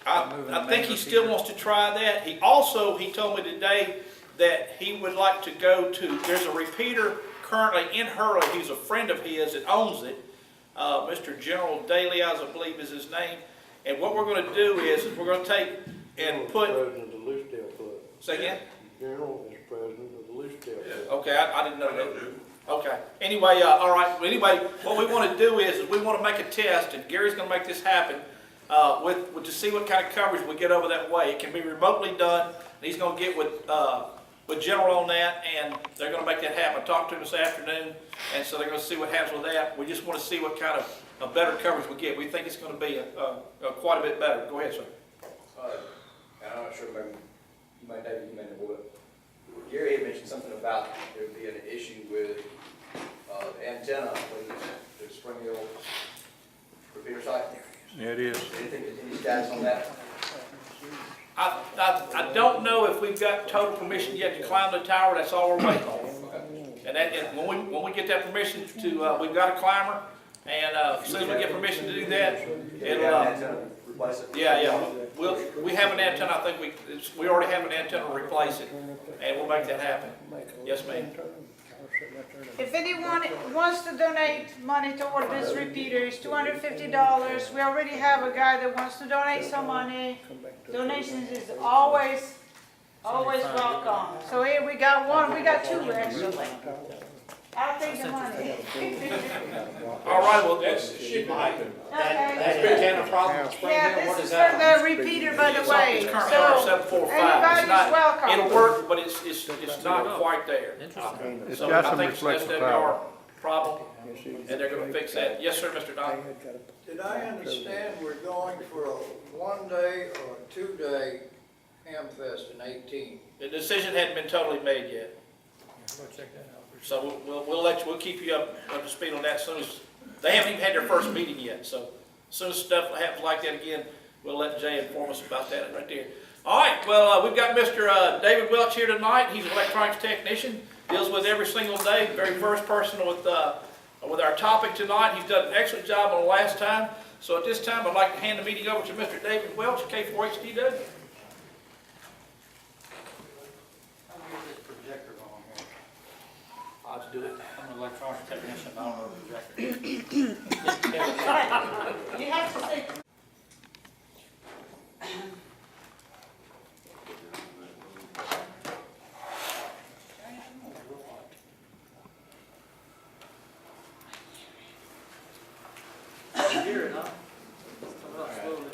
I think he still wants to try that. He told me today that he would like to go to, there's a repeater currently in Hurley. He's a friend of his that owns it. Mr. General Daly, I believe is his name. And what we're going to do is we're going to take and put. President of the Lucedale Club. Say again? General is president of the Lucedale Club. Okay, I didn't know that. Okay. Anyway, all right. Anyway, what we want to do is we want to make a test, and Gary's going to make this happen to see what kind of coverage we get over that way. It can be remotely done. And he's going to get with General on that, and they're going to make that happen. I talked to him this afternoon, and so they're going to see what happens with that. We just want to see what kind of better coverage we get. We think it's going to be quite a bit better. Go ahead, sir. I'm not sure, maybe, you might know what. Gary had mentioned something about there being an issue with the antenna, the Spring Hill repeater site. Yeah, it is. Any status on that? I don't know if we've got total permission yet to climb the tower. That's all we're waiting on. And when we get that permission to, we've got a climber, and as soon as we get permission to do that, it'll. Yeah. We have an antenna. I think we already have an antenna to replace it, and we'll make that happen. Yes, ma'am. If anyone wants to donate money toward this repeater, it's $250. We already have a guy that wants to donate some money. Donations is always welcome. So here we got one, we got two actually. I'll take the money. All right, well, That's the shipping item. Okay. big antenna problem in Spring Yeah, Hill, what this is is that? for the repeater, by the way. It's currently So, R745. anybody's welcome. It'll work, but it's not quite there. It's So got I some think it's an reflective SWR power. problem, and they're gonna fix that. Yes, sir, Mr. Don. Did I understand we're going for a 1-day or a 2-day Hamfest in 18? The decision hadn't been totally made yet. Go check that out. So we'll keep you up to speed on that as soon as, they haven't even had their first meeting yet, so as soon as stuff happens like that again, we'll let Jay inform us about that right there. All right, well, we've got Mr. David Welch here tonight. He's an electronics technician, deals with every single day, very first person with our topic tonight. He's done an excellent job on the last time. So at this time, I'd like to hand the meeting over to Mr. David Welch, K4HDW. I'll just do it. I'm an electronic technician, I don't know the projector. You have to say. Hear it, huh? Come up slowly.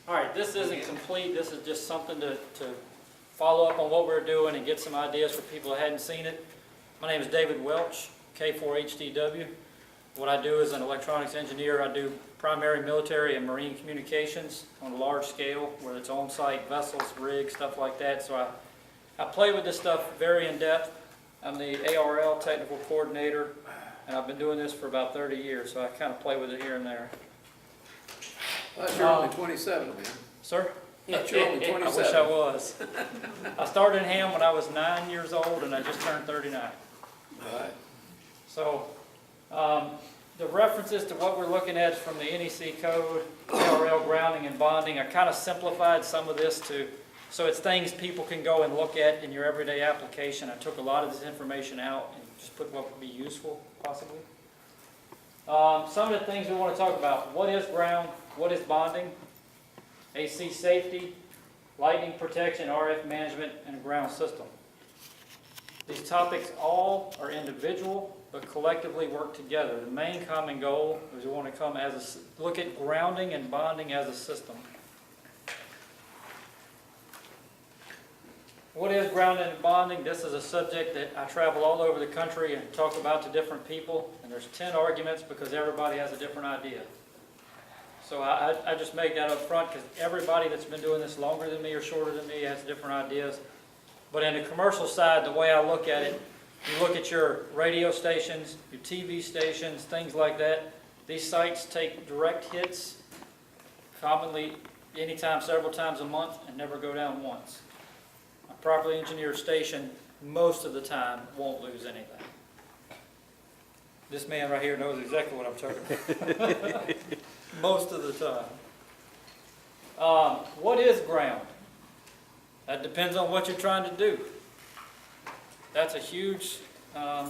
All right, this isn't complete, this is just something to follow up on what we're doing and get some ideas for people that hadn't seen it. My name is David Welch, K4HDW. What I do as an electronics engineer, I do primary military and marine communications on a large scale, where it's on-site vessels, rigs, stuff like that. So I play with this stuff very in-depth. I'm the ARL technical coordinator, and I've been doing this for about 30 years, so I kind of play with it here and there. You're only 27, man. Sir? You're only 27. I wish I was. I started in ham when I was 9 years old, and I just turned 39. All right. So the references to what we're looking at is from the NEC code, ARL grounding and bonding. I kind of simplified some of this so it's things people can go and look at in your everyday application. I took a lot of this information out and just put what would be useful, possibly. Some of the things we want to talk about: what is ground, what is bonding, AC safety, lightning protection, RF management, and a ground system. These topics all are individual, but collectively work together. The main common goal is we want to come as look at grounding and bonding as a system. What is grounding and bonding? This is a subject that I travel all over the country and talk about to different people, and there's 10 arguments because everybody has a different idea. So I just make that up front because everybody that's been doing this longer than me or shorter than me has different ideas. But in the commercial side, the way I look at it, you look at your radio stations, your TV stations, things like that. These sites take direct hits, commonly anytime, several times a month, and never go down once. A properly engineered station, most of the time, won't lose anything. This man right here knows exactly what I'm talking about. Most of the time. What is ground? That depends on what you're trying to do. That's a huge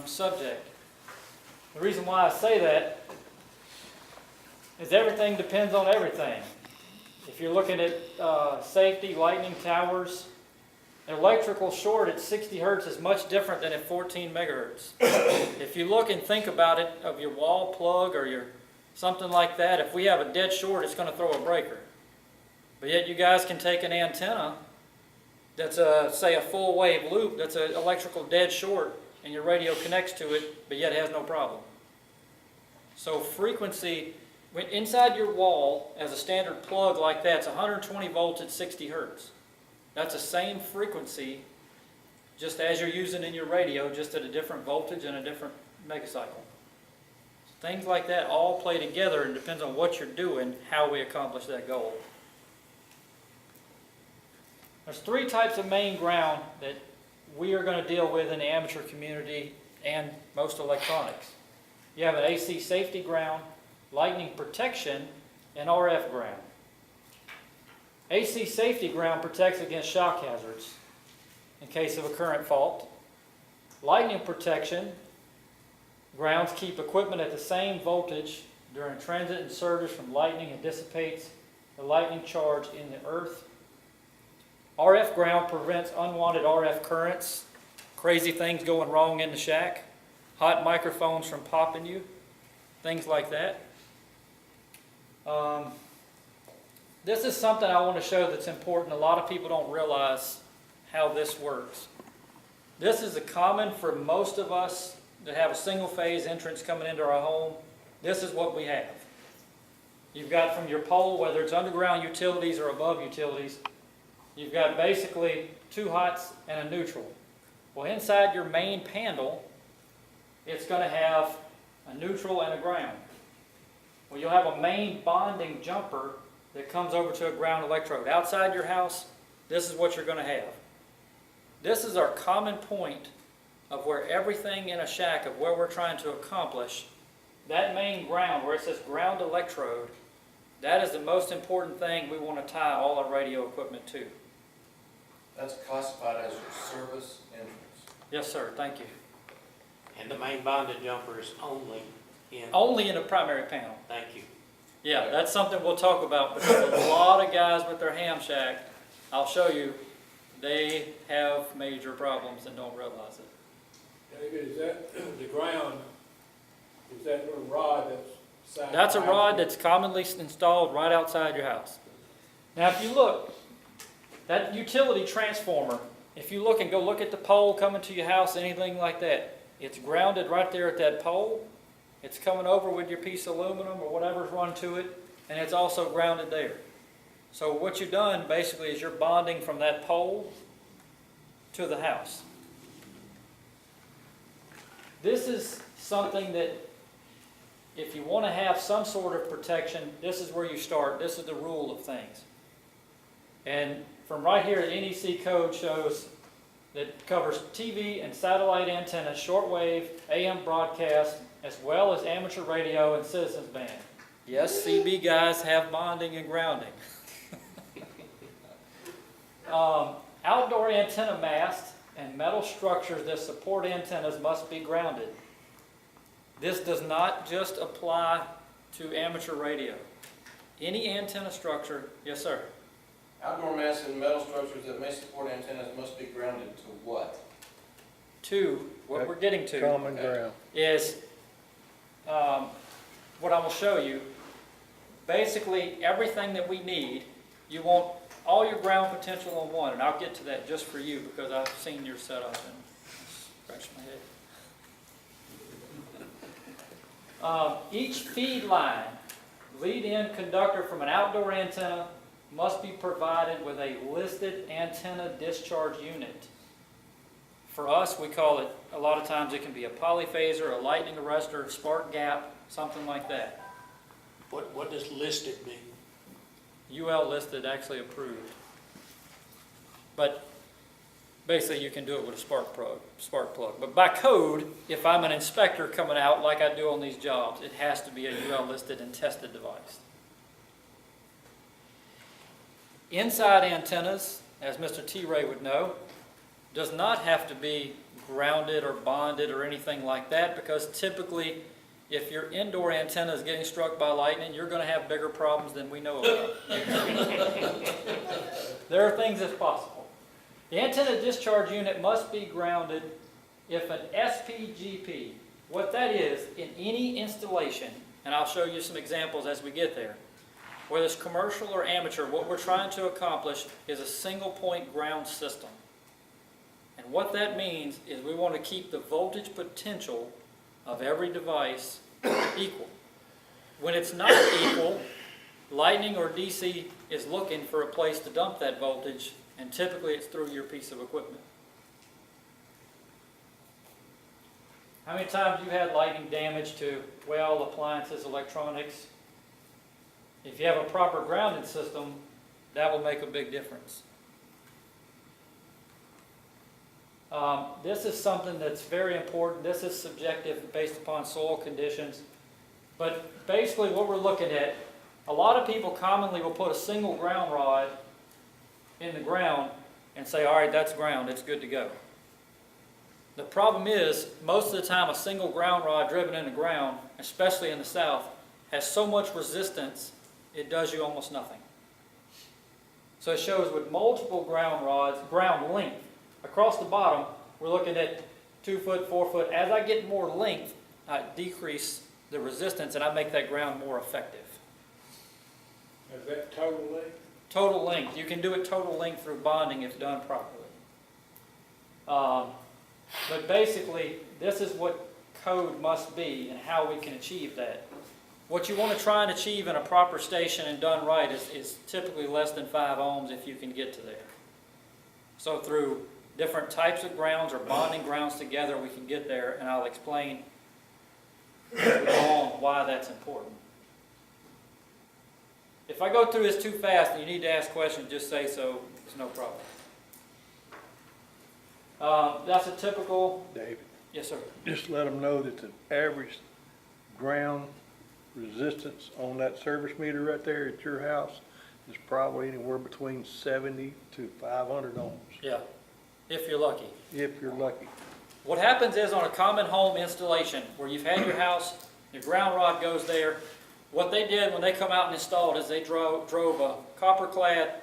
subject. The reason why I say that is everything depends on everything. If you're looking at safety, lightning towers, an electrical short at 60 hertz is much different than at 14 megahertz. If you look and think about it, of your wall plug or your something like that, if we have a dead short, it's going to throw a breaker. But yet you guys can take an antenna that's say a full wave loop, that's an electrical dead short, and your radio connects to it, but yet it has no problem. So frequency, inside your wall, as a standard plug like that, it's 120 volts at 60 hertz. That's the same frequency, just as you're using in your radio, just at a different voltage and a different megacycle. Things like that all play together, and it depends on what you're doing, how we accomplish that goal. There's 3 types of main ground that we are going to deal with in the amateur community and most electronics. You have an AC safety ground, lightning protection, and RF ground. AC safety ground protects against shock hazards in case of a current fault. Lightning protection grounds keep equipment at the same voltage during transit and surges from lightning and dissipates the lightning charge in the earth. RF ground prevents unwanted RF currents, crazy things going wrong in the shack, hot microphones from popping you, things like that. This is something I want to show that's important. A lot of people don't realize how this works. This is a common for most of us that have a single phase entrance coming into our home. This is what we have. You've got from your pole, whether it's underground utilities or above utilities, you've got basically 2 hots and a neutral. Well, inside your main panel, it's going to have a neutral and a ground. Well, you'll have a main bonding jumper that comes over to a ground electrode. Outside your house, this is what you're going to have. This is our common point of where everything in a shack, of where we're trying to accomplish, that main ground, where it says ground electrode, that is the most important thing we want to tie all our radio equipment to. That's classified as your service entrance. Yes, sir. Thank you. And the main bonded jumper is only in... Only in a primary panel. Thank you. Yeah, that's something we'll talk about because a lot of guys with their ham shack, I'll show you, they have major problems and don't realize it. David, is that the ground, is that little rod that's... That's a rod that's commonly installed right outside your house. Now if you look, that utility transformer, if you look and go look at the pole coming to your house, anything like that, it's grounded right there at that pole. It's coming over with your piece of aluminum or whatever's run to it, and it's also grounded there. So what you've done basically is you're bonding from that pole to the house. This is something that if you want to have some sort of protection, this is where you start. This is the rule of things. And from right here, the NEC code shows that covers TV and satellite antennas, shortwave, AM broadcast, as well as amateur radio and citizens band. Yes, CB guys have bonding and grounding. Outdoor antenna masts and metal structures that support antennas must be grounded. This does not just apply to amateur radio. Any antenna structure, yes, sir? Outdoor masts and metal structures that may support antennas must be grounded to what? Two, what we're getting to Common ground. is what I'm going to show you. Basically, everything that we need, you want all your ground potential on one, and I'll get to that just for you because I've seen your setup and scratched my head. Each feed line, lead-in conductor from an outdoor antenna must be provided with a listed antenna discharge unit. For us, we call it, a lot of times it can be a polyphaser, a lightning arrestor, spark gap, something like that. What does listed mean? UL listed, actually approved. But basically you can do it with a spark plug. But by code, if I'm an inspector coming out like I do on these jobs, it has to be a UL listed and tested device. Inside antennas, as Mr. T-Ray would know, does not have to be grounded or bonded or anything like that, because typically if your indoor antenna is getting struck by lightning, you're going to have bigger problems than we know about. There are things that's possible. The antenna discharge unit must be grounded if an SPGP, what that is, in any installation, and I'll show you some examples as we get there, whether it's commercial or amateur, what we're trying to accomplish is a single point ground system. And what that means is we want to keep the voltage potential of every device equal. When it's not equal, lightning or DC is looking for a place to dump that voltage, and typically it's through your piece of equipment. How many times have you had lightning damage to, well, appliances, electronics? If you have a proper grounding system, that will make a big difference. This is something that's very important. This is subjective based upon soil conditions. But basically what we're looking at, a lot of people commonly will put a single ground rod in the ground and say, all right, that's ground, it's good to go. The problem is, most of the time a single ground rod driven in the ground, especially in the south, has so much resistance, it does you almost nothing. So it shows with multiple ground rods, ground length, across the bottom, we're looking at 2 foot, 4 foot. As I get more length, I decrease the resistance and I make that ground more effective. Is that total length? Total length. You can do it total length through bonding if done properly. But basically, this is what code must be and how we can achieve that. What you want to try and achieve in a proper station and done right is typically less than 5 ohms if you can get to there. So through different types of grounds or bonding grounds together, we can get there, and I'll explain on why that's important. If I go through this too fast and you need to ask questions, just say so. It's no problem. That's a typical... David, Yes, sir. just let them know that the average ground resistance on that service meter right there at your house is probably anywhere between 70 to 500 ohms. Yeah, if you're lucky. If you're lucky. What happens is on a common home installation where you've had your house, your ground rod goes there, what they did when they come out and installed is they drove a copper-clad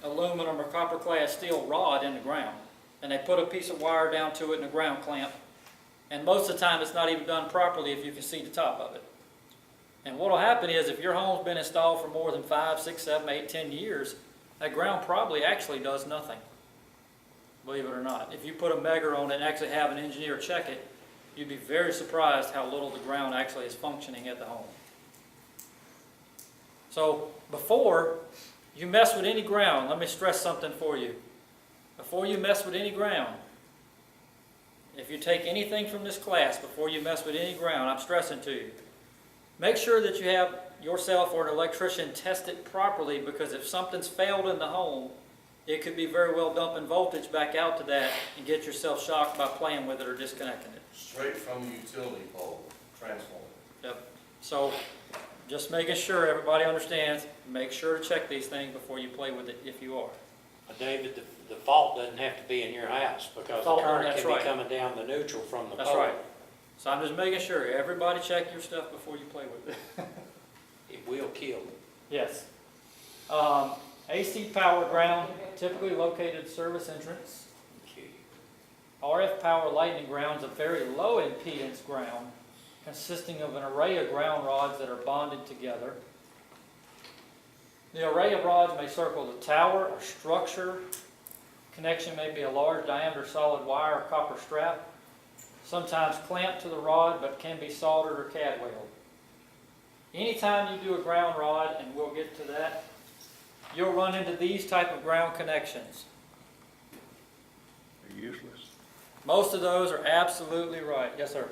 aluminum or copper-clad steel rod in the ground. And they put a piece of wire down to it and a ground clamp. And most of the time it's not even done properly if you can see the top of it. And what will happen is if your home's been installed for more than 5, 6, 7, 8, 10 years, that ground probably actually does nothing. Believe it or not. If you put a megger on it and actually have an engineer check it, you'd be very surprised how little the ground actually is functioning at the home. So before you mess with any ground, let me stress something for you. Before you mess with any ground, if you take anything from this class, before you mess with any ground, I'm stressing to you, make sure that you have yourself or an electrician test it properly, because if something's failed in the home, it could be very well dumping voltage back out to that and get yourself shocked by playing with it or disconnecting it. Straight from the utility pole, transformer. Yep. So just making sure everybody understands, make sure to check these things before you play with it if you are. David, the fault doesn't have to be in your house because the current that's can right. be coming down the neutral from the That's pole. right. So I'm just making sure, everybody check your stuff before you play with it. It will kill. Yes. AC power ground, typically located service entrance. RF power lightning ground is a very low impedance ground consisting of an array of ground rods that are bonded together. The array of rods may circle the tower or structure. Connection may be a large diameter solid wire or copper strap, sometimes clamped to the rod but can be soldered or CAD welded. Anytime you do a ground rod, and we'll get to that, you'll run into these type of ground connections. They're useless. Most of those are absolutely right. Yes, sir.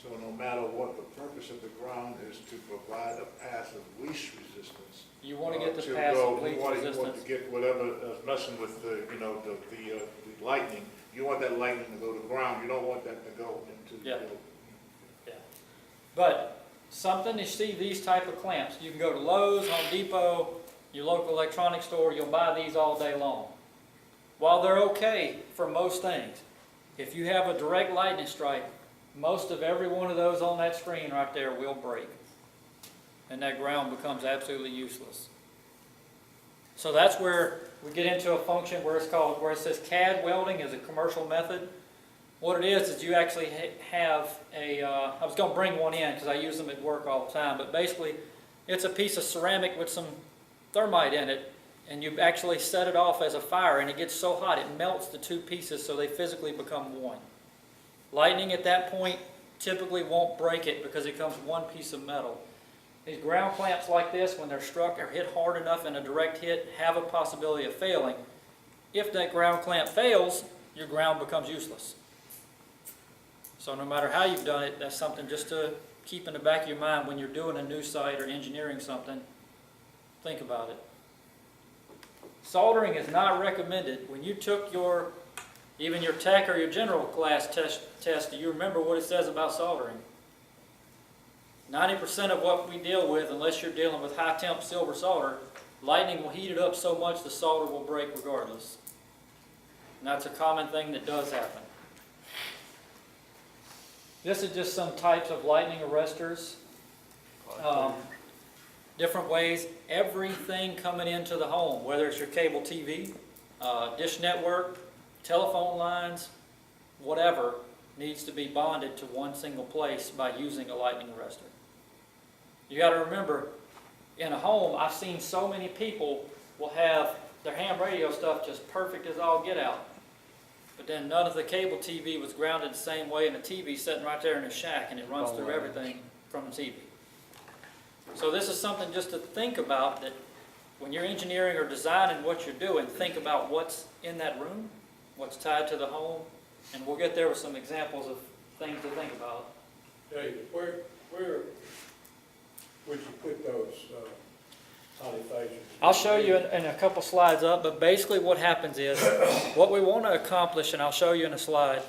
So no matter what the purpose of the ground is to provide a passive least resistance. You want to get the to passive go- least You want resistance. to get whatever is messing with the, the lightning. You want that lightning to go to the ground. You don't want that to go into. Yeah. But something you see these type of clamps. You can go to Lowe's, Home Depot, your local electronics store. You'll buy these all day long. While they're okay for most things, if you have a direct lightning strike, most of every one of those on that screen right there will break. And that ground becomes absolutely useless. So that's where we get into a function where it says CAD welding is a commercial method. What it is you actually have a, I was going to bring one in because I use them at work all the time, but basically it's a piece of ceramic with some thermite in it, and you actually set it off as a fire, and it gets so hot it melts the two pieces so they physically become one. Lightning at that point typically won't break it because it becomes one piece of metal. These ground clamps like this, when they're struck or hit hard enough in a direct hit, have a possibility of failing. If that ground clamp fails, your ground becomes useless. So no matter how you've done it, that's something just to keep in the back of your mind when you're doing a new site or engineering something. Think about it. Soldering is not recommended. When you took even your tech or your general class test, do you remember what it says about soldering? 90% of what we deal with, unless you're dealing with high temp silver solder, lightning will heat it up so much the solder will break regardless. And that's a common thing that does happen. This is just some types of lightning arresters. Different ways, everything coming into the home, whether it's your cable TV, dish network, telephone lines, whatever, needs to be bonded to one single place by using a lightning arrestor. You got to remember, in a home, I've seen so many people will have their ham radio stuff just perfect as all get out. But then none of the cable TV was grounded the same way, and the TV sitting right there in the shack, and it runs through everything from the TV. So this is something just to think about, that when you're engineering or designing what you're doing, think about what's in that room, what's tied to the home, and we'll get there with some examples of things to think about. David, where would you put those polyphasians? I'll show you in a couple slides up, but basically what happens is, what we want to accomplish, and I'll show you in a slide,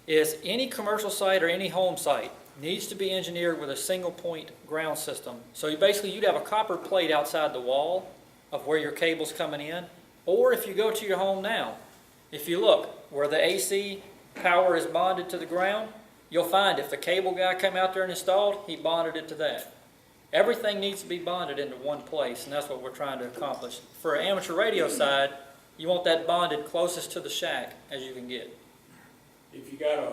is any commercial site or any home site needs to be engineered with a single point ground system. So you'd have a copper plate outside the wall of where your cable's coming in, or if you go to your home now, if you look where the AC power is bonded to the ground, you'll find if the cable guy came out there and installed, he bonded it to that. Everything needs to be bonded into one place, and that's what we're trying to accomplish. For an amateur radio side, you want that bonded closest to the shack as you can get. If you got a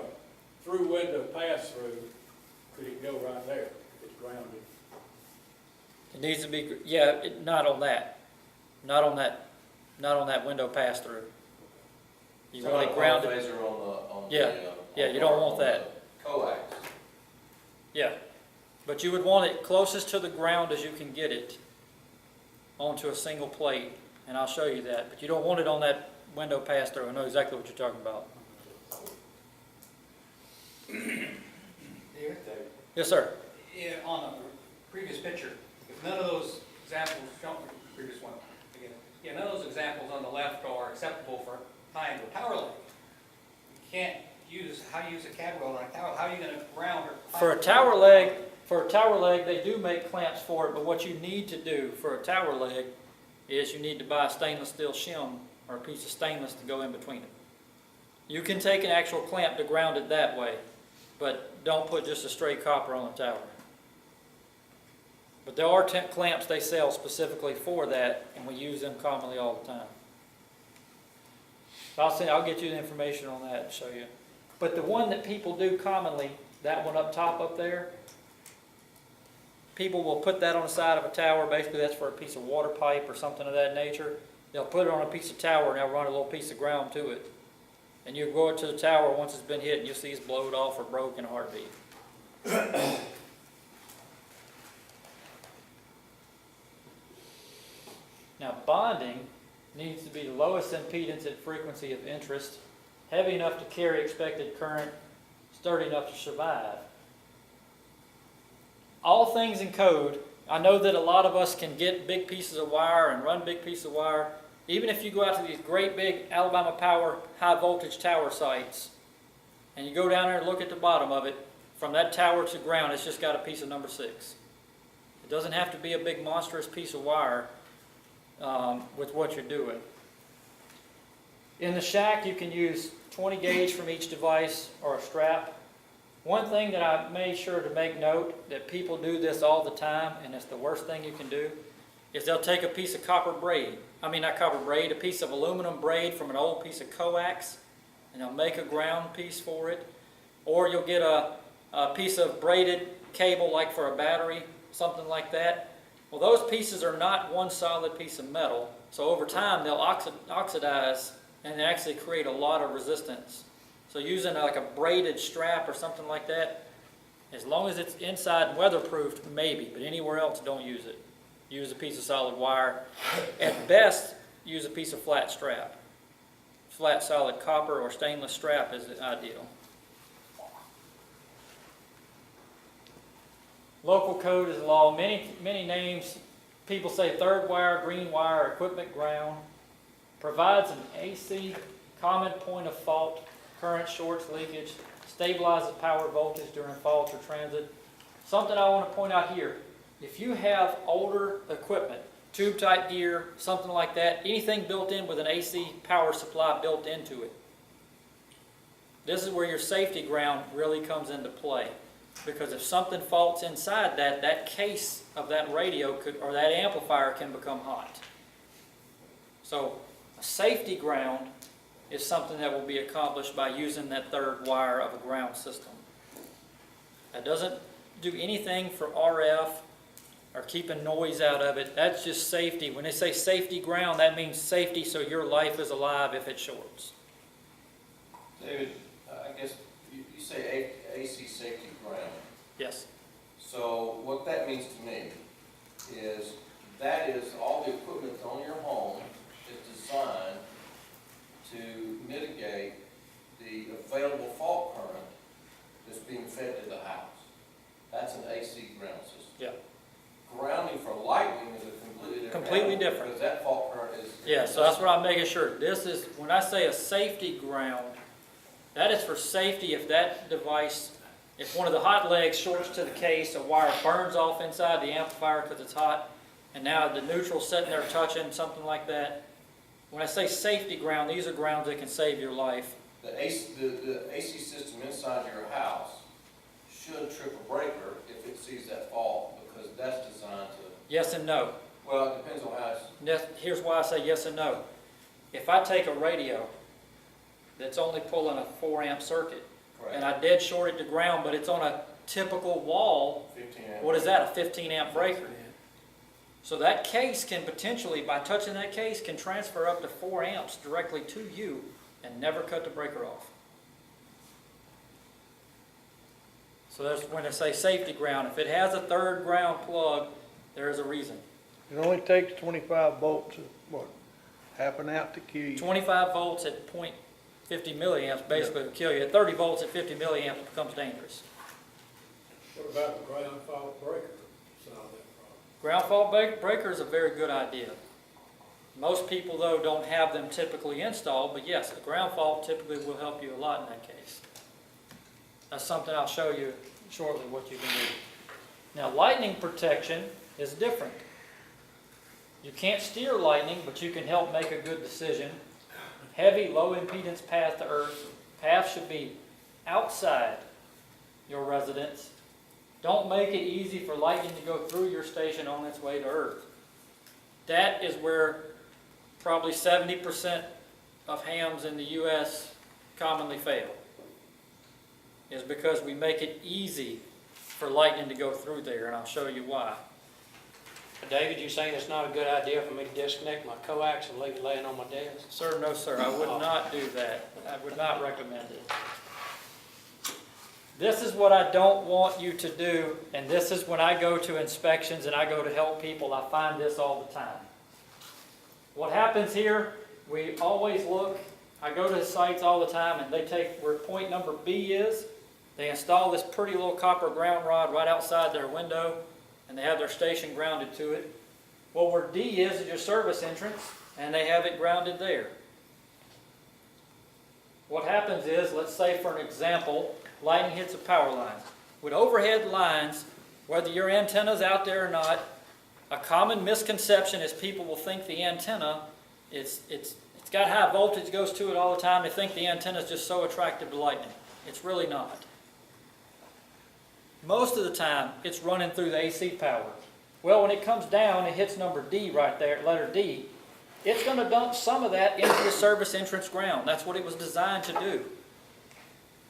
through window pass-through, could it go right there if it's grounded? It needs to be, yeah, not on that. Not on that window pass-through. You want it grounded. Yeah, you don't want that. Coax. Yeah, but you would want it closest to the ground as you can get it onto a single plate, and I'll show you that. But you don't want it on that window pass-through. I know exactly what you're talking about. Yes, sir. Yeah, on the previous picture, if none of those examples, shown the previous one again, yeah, none of those examples on the left are acceptable for tying to a tower leg. You can't use, how do you use a CAD weld on a tower? How are you going to ground or For a tower leg, they do make clamps for it, but what you need to do for a tower leg is you need to buy a stainless steel shim or a piece of stainless to go in between it. You can take an actual clamp to ground it that way, but don't put just a straight copper on the tower. But there are tent clamps they sell specifically for that, and we use them commonly all the time. So I'll get you the information on that and show you. But the one that people do commonly, that one up top up there, people will put that on the side of a tower. Basically, that's for a piece of water pipe or something of that nature. They'll put it on a piece of tower and they'll run a little piece of ground to it. And you go to the tower once it's been hit and you'll see it's blowed off or broke in a heartbeat. Now, bonding needs to be the lowest impedance and frequency of interest, heavy enough to carry expected current, sturdy enough to survive. All things in code, I know that a lot of us can get big pieces of wire and run big pieces of wire. Even if you go out to these great big Alabama Power high voltage tower sites, and you go down there and look at the bottom of it, from that tower to ground, it's just got a piece of number 6. It doesn't have to be a big monstrous piece of wire with what you're doing. In the shack, you can use 20 gauge from each device or a strap. One thing that I made sure to make note, that people do this all the time, and it's the worst thing you can do, is they'll take a piece of a piece of aluminum braid from an old piece of coax, and they'll make a ground piece for it. Or you'll get a piece of braided cable like for a battery, something like that. Well, those pieces are not one solid piece of metal, so over time they'll oxidize and actually create a lot of resistance. So using like a braided strap or something like that, as long as it's inside and weatherproofed, maybe, but anywhere else, don't use it. Use a piece of solid wire. At best, use a piece of flat strap. Flat solid copper or stainless strap is ideal. Local code is law. Many names. People say third wire, green wire, equipment ground. Provides an AC common point of fault, current, shorts, leakage. Stabilizes power voltage during fault or transit. Something I want to point out here. If you have older equipment, tube type gear, something like that, anything built in with an AC power supply built into it, this is where your safety ground really comes into play. Because if something faults inside that, that case of that radio or that amplifier can become hot. So a safety ground is something that will be accomplished by using that third wire of a ground system. That doesn't do anything for RF or keeping noise out of it. That's just safety. When they say safety ground, that means safety so your life is alive if it shorts. David, I guess you say AC safety ground. Yes. So what that means to me is that is all the equipment that's on your home is designed to mitigate the available fault current that's being fed to the house. That's an AC ground system. Yeah. Grounding for lightning is a completely different animal, different. because that fault current is. Yeah, so that's what I'm making sure. This is, when I say a safety ground, that is for safety if that device, if one of the hot legs shorts to the case, a wire burns off inside the amplifier because it's hot, and now the neutral's sitting there touching, something like that. When I say safety ground, these are grounds that can save your life. The AC system inside your house should trip a breaker if it sees that fault, because that's designed to. Yes and no. Well, it depends on how it's. Here's why I say yes and no. If I take a radio that's only pulling a 4-amp circuit, Correct. and I dead short it to ground, but it's on a typical wall, 15 amp. what is that, a 15-amp breaker? So that case can potentially, by touching that case, can transfer up to 4 amps directly to you and never cut the breaker off. So that's when I say safety ground. If it has a third ground plug, there's a reason. It only takes 25 volts, what, half an amp to kill you? 25 volts at 0.50 milliamps basically will kill you. At 30 volts at 50 milliamps, it becomes dangerous. What about the ground fault breaker? Solve that problem. Ground fault breaker is a very good idea. Most people, though, don't have them typically installed, but yes, a ground fault typically will help you a lot in that case. That's something I'll show you shortly what you can do. Now, lightning protection is different. You can't steer lightning, but you can help make a good decision. Heavy, low impedance path to earth. Path should be outside. your residents. Don't make it easy for lightning to go through your station on its way to Earth. That is where probably 70% of hams in the U.S. commonly fail, is because we make it easy for lightning to go through there, and I'll show you why. David, you saying it's not a good idea for me to disconnect my coax and leave it laying on my desk? Sir, no sir, I would not do that. I would not recommend it. This is what I don't want you to do, and this is when I go to inspections and I go to help people, I find this all the time. What happens here, we always look, I go to sites all the time and they take where point number B is, they install this pretty little copper ground rod right outside their window, and they have their station grounded to it. Well, where D is your service entrance, and they have it grounded there. What happens is, let's say for an example, lightning hits a power line. With overhead lines, whether your antenna's out there or not, a common misconception is people will think the antenna, it's got high voltage, goes to it all the time. They think the antenna is just so attractive to lightning. It's really not. Most of the time, it's running through the AC power. Well, when it comes down, it hits number D right there, letter D, it's going to dump some of that into the service entrance ground. That's what it was designed to do.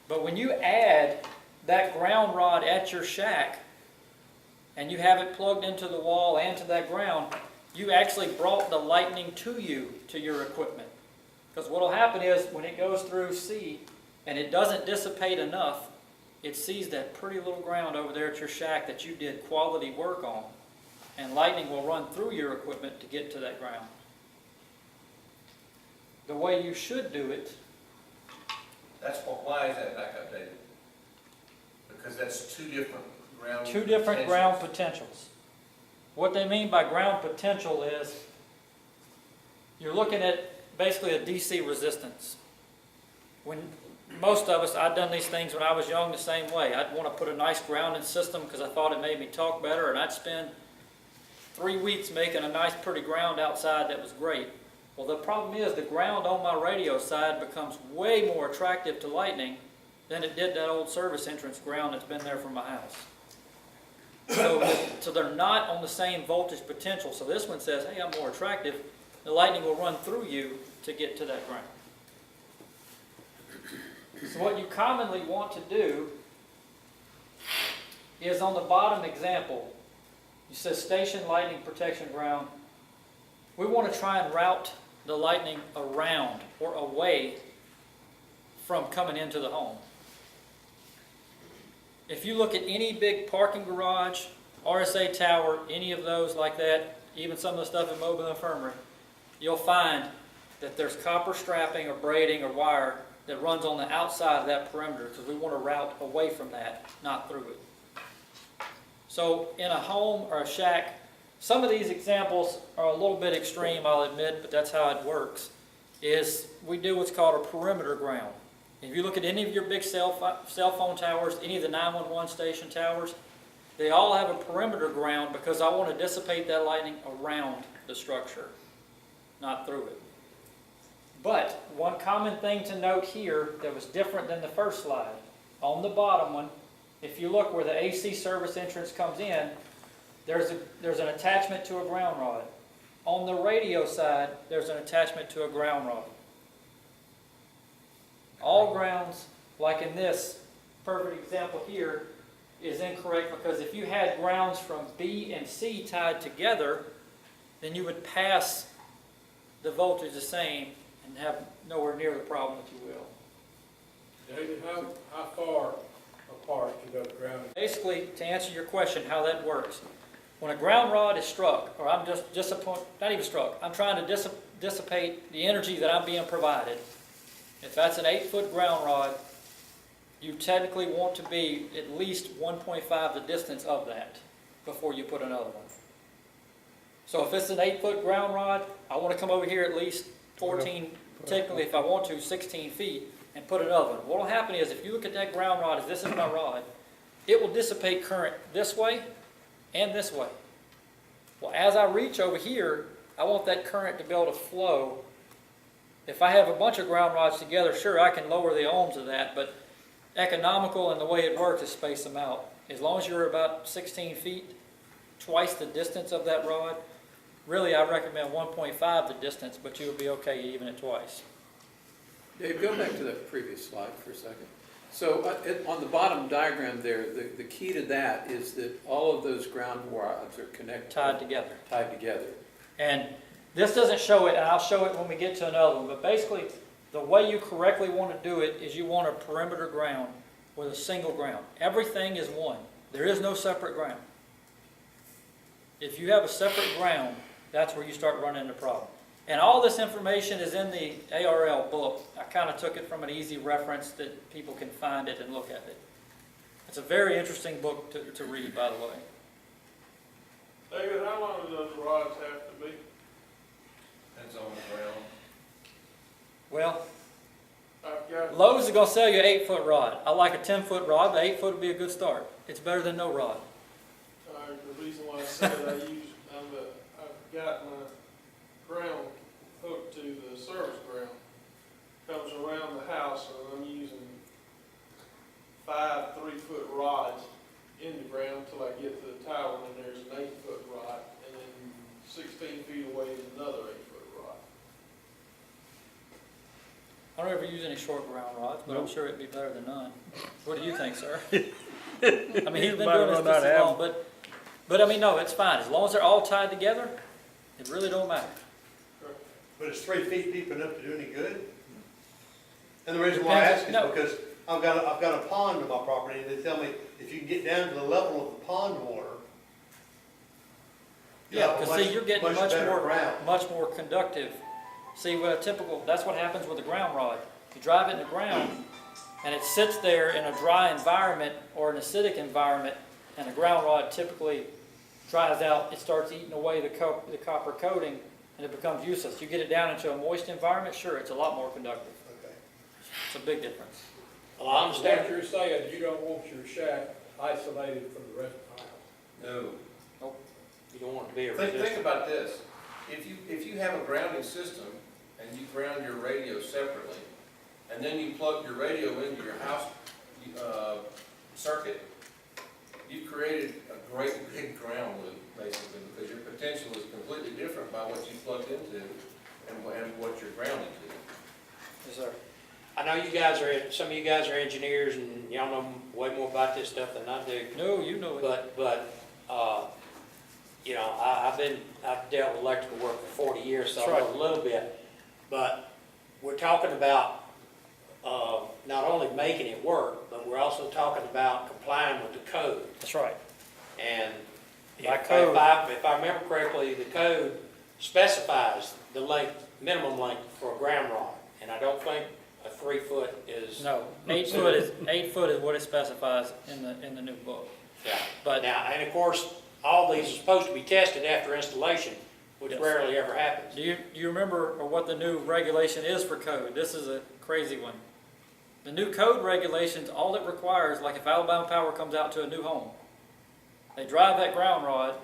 But when you add that ground rod at your shack, and you have it plugged into the wall and to that ground, you actually brought the lightning to you, to your equipment. Because what will happen is, when it goes through C, and it doesn't dissipate enough, it sees that pretty little ground over there at your shack that you did quality work on, and lightning will run through your equipment to get to that ground. The way you should do it, Why is that back up, David? Because that's two different ground. two different ground potentials. What they mean by ground potential is, you're looking at basically a DC resistance. When most of us, I'd done these things when I was young the same way. I'd want to put a nice grounding system because I thought it made me talk better, and I'd spend 3 weeks making a nice pretty ground outside that was great. Well, the problem is the ground on my radio side becomes way more attractive to lightning than it did that old service entrance ground that's been there for my house. So they're not on the same voltage potential. So this one says, hey, I'm more attractive. The lightning will run through you to get to that ground. So what you commonly want to do is on the bottom example, you said station lightning protection ground. We want to try and route the lightning around or away from coming into the home. If you look at any big parking garage, RSA tower, any of those like that, even some of the stuff in Mobile Infirmary, you'll find that there's copper strapping or braiding or wire that runs on the outside of that perimeter because we want to route away from that, not through it. So in a home or a shack, some of these examples are a little bit extreme, I'll admit, but that's how it works, is we do what's called a perimeter ground. If you look at any of your big cell phone towers, any of the 911 station towers, they all have a perimeter ground because I want to dissipate that lightning around the structure, not through it. But one common thing to note here that was different than the first slide, on the bottom one, if you look where the AC service entrance comes in, there's an attachment to a ground rod. On the radio side, there's an attachment to a ground rod. All grounds, like in this perfect example here, is incorrect because if you had grounds from B and C tied together, then you would pass the voltage the same and have nowhere near the problem that you will. David, how far apart should those ground? Basically, to answer your question, how that works, when a ground rod is struck, or I'm not even struck, I'm trying to dissipate the energy that I'm being provided. If that's an 8-foot ground rod, you technically want to be at least 1.5 the distance of that before you put another one. So if it's an 8-foot ground rod, I want to come over here at least 14, technically if I want to, 16 feet, and put another one. What will happen is if you look at that ground rod as this is my rod, it will dissipate current this way and this way. Well, as I reach over here, I want that current to be able to flow. If I have a bunch of ground rods together, sure, I can lower the ohms of that, but economical and the way it works is space them out. As long as you're about 16 feet, twice the distance of that rod, really I recommend 1.5 the distance, but you'll be okay even at twice. Dave, go back to that previous slide for a second. So on the bottom diagram there, the key to that is that all of those ground rods are connected. Tied together. Tied together. And this doesn't show it, and I'll show it when we get to another one, but basically, the way you correctly want to do it is you want a perimeter ground with a single ground. Everything is one. There is no separate ground. If you have a separate ground, that's where you start running into problem. And all this information is in the ARL book. I kind of took it from an easy reference that people can find it and look at it. It's a very interesting book to read, by the way. David, how long do those rods have to be? Depends on the ground. Well, I've got, Lowe's is going to sell you an 8-foot rod. I like a 10-foot rod, but 8 foot would be a good start. It's better than no rod. the reason why I said I've got my ground hooked to the service ground. Comes around the house, and I'm using 5 3-foot rods in the ground till I get to the tower, and then there's an 8-foot rod, and then 16 feet away is another 8-foot rod. I don't ever use any short ground rods, but I'm sure it'd be better than none. What do you think, sir? I mean, he's been doing this just as long, but I mean, no, it's fine. As long as they're all tied together, it really don't matter. But is 3 feet deep enough to do any good? And the reason why I ask is because I've got a pond on my property, and they tell me if you can get down to the level of the pond water. Yeah, because see, you're getting better much more conductive. See, what a typical, that's what happens with a ground rod. You drive it in the ground, and it sits there in a dry environment or an acidic environment, and the ground rod typically dries out. It starts eating away the copper coating, and it becomes useless. You get it down into a moist environment, sure, it's a lot more conductive. Okay. It's a big difference. Well, I understand. What you're saying, you don't want your shack isolated from the rest of the house. No. Nope. You don't want it to be a Think resistance. about this. If you have a grounding system and you ground your radio separately, and then you plug your radio into your house circuit, you've created a great big ground loop, basically, because your potential is completely different by what you plugged into and what you're grounded to. Yes, sir. I know you guys are, some of you guys are engineers and y'all know way more about this stuff than I do. No, you know it. But, you know, I've dealt with electrical work for 40 years, so I know a little bit. But we're talking about not only making it work, but we're also talking about complying with the code. That's right. And By if code. if I remember correctly, the code specifies the length, minimum length for a ground rod. And I don't think a 3-foot is. No, 8 foot is what it specifies in the new book. Yeah. But Now, and of course, all these are supposed to be tested after installation, which Yes. rarely ever happens. do you remember what the new regulation is for code? This is a crazy one. The new code regulations, all it requires, like if Alabama Power comes out to a new home, they drive that ground rod.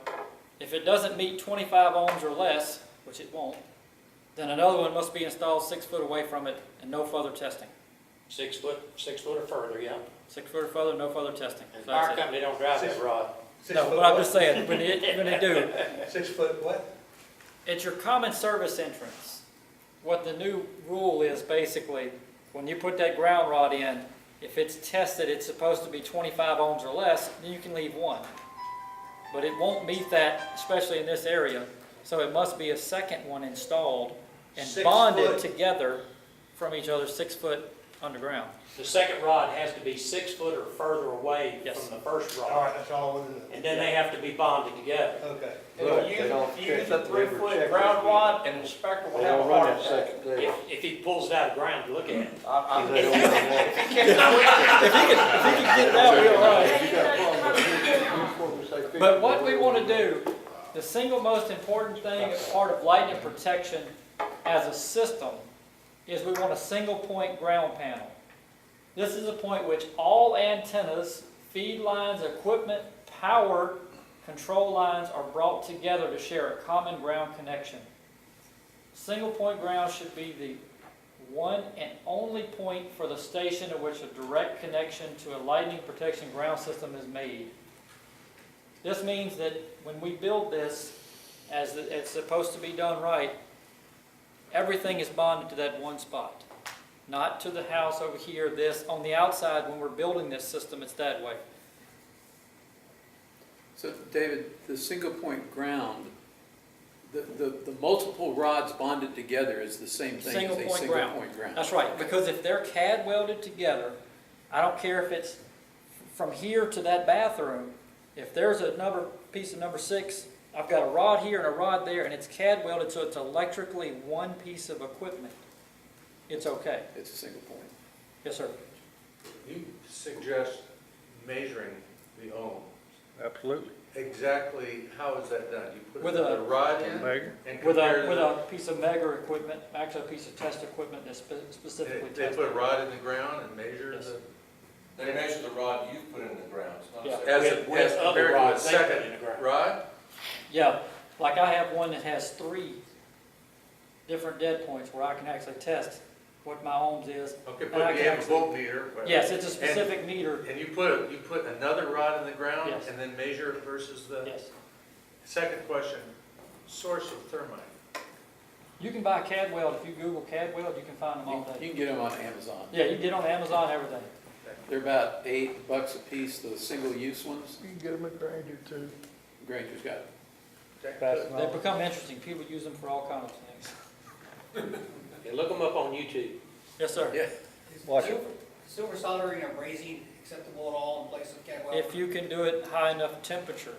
If it doesn't meet 25 ohms or less, which it won't, then another one must be installed 6 foot away from it and no further testing. 6 foot or further, yeah. 6 foot or further, no further testing. And So the that's fire it. company don't drive that rod. No, but I'm just saying, when they do, 6 foot what? it's your common service entrance. What the new rule is basically, when you put that ground rod in, if it's tested, it's supposed to be 25 ohms or less, then you can leave one. But it won't meet that, especially in this area, so it must be a second one installed and 6 bonded foot. together from each other 6 foot underground. The second rod has to be 6 foot or further away Yes. from the first All rod. right, that's all I wanted to know. And then they have to be bonded together. Okay. Use a 3-foot ground rod, and the inspector will have a heart attack. If he pulls it out of the ground to look at it. If he can get it out, we're all right. But what we want to do, the single most important thing as part of lightning protection as a system is we want a single point ground panel. This is a point which all antennas, feed lines, equipment, power, control lines are brought together to share a common ground connection. Single point ground should be the one and only point for the station at which a direct connection to a lightning protection ground system is made. This means that when we build this, as it's supposed to be done right, everything is bonded to that one spot. Not to the house over here, this, on the outside, when we're building this system, it's that way. So, David, the single point ground, the multiple rods bonded together is the same thing Single as a point single ground. point ground. That's right, because if they're CAD welded together, I don't care if it's from here to that bathroom, if there's a piece of number 6, I've got a rod here and a rod there, and it's CAD welded, so it's electrically one piece of equipment. It's okay. It's a single point. Yes, sir. You suggest measuring the ohms. Absolutely. Exactly how is that done? You put With a a rod in and compare With a piece of Megger equipment, actually a piece of test equipment that's specifically They tested. put a rod in the ground and measure Yes. They measure the rod you put in the ground. It's not Yeah. separate. as With other compared to a rods they put in the second ground. rod? Yeah, like I have one that has 3 different dead points where I can actually test what my ohms is. Okay, And I but you can have a actually- voltmeter. Yes, it's a specific meter. And you put another rod in the ground Yes. and then measure it versus the? Yes. Second question, source of thermite. You can buy CAD weld. If you Google CAD weld, you can find them all You day. can get them on Amazon. Yeah, you can get on Amazon, everything. They're about $8 a piece, those single-use ones. You can get them at Granger too. Granger's got it. They've become interesting. People use them for all kinds of things. Yeah, look them up on YouTube. Yes, sir. Yeah. Watch it. Silver soldering or brazing acceptable at all in place of CAD weld? If you can do it high enough temperature.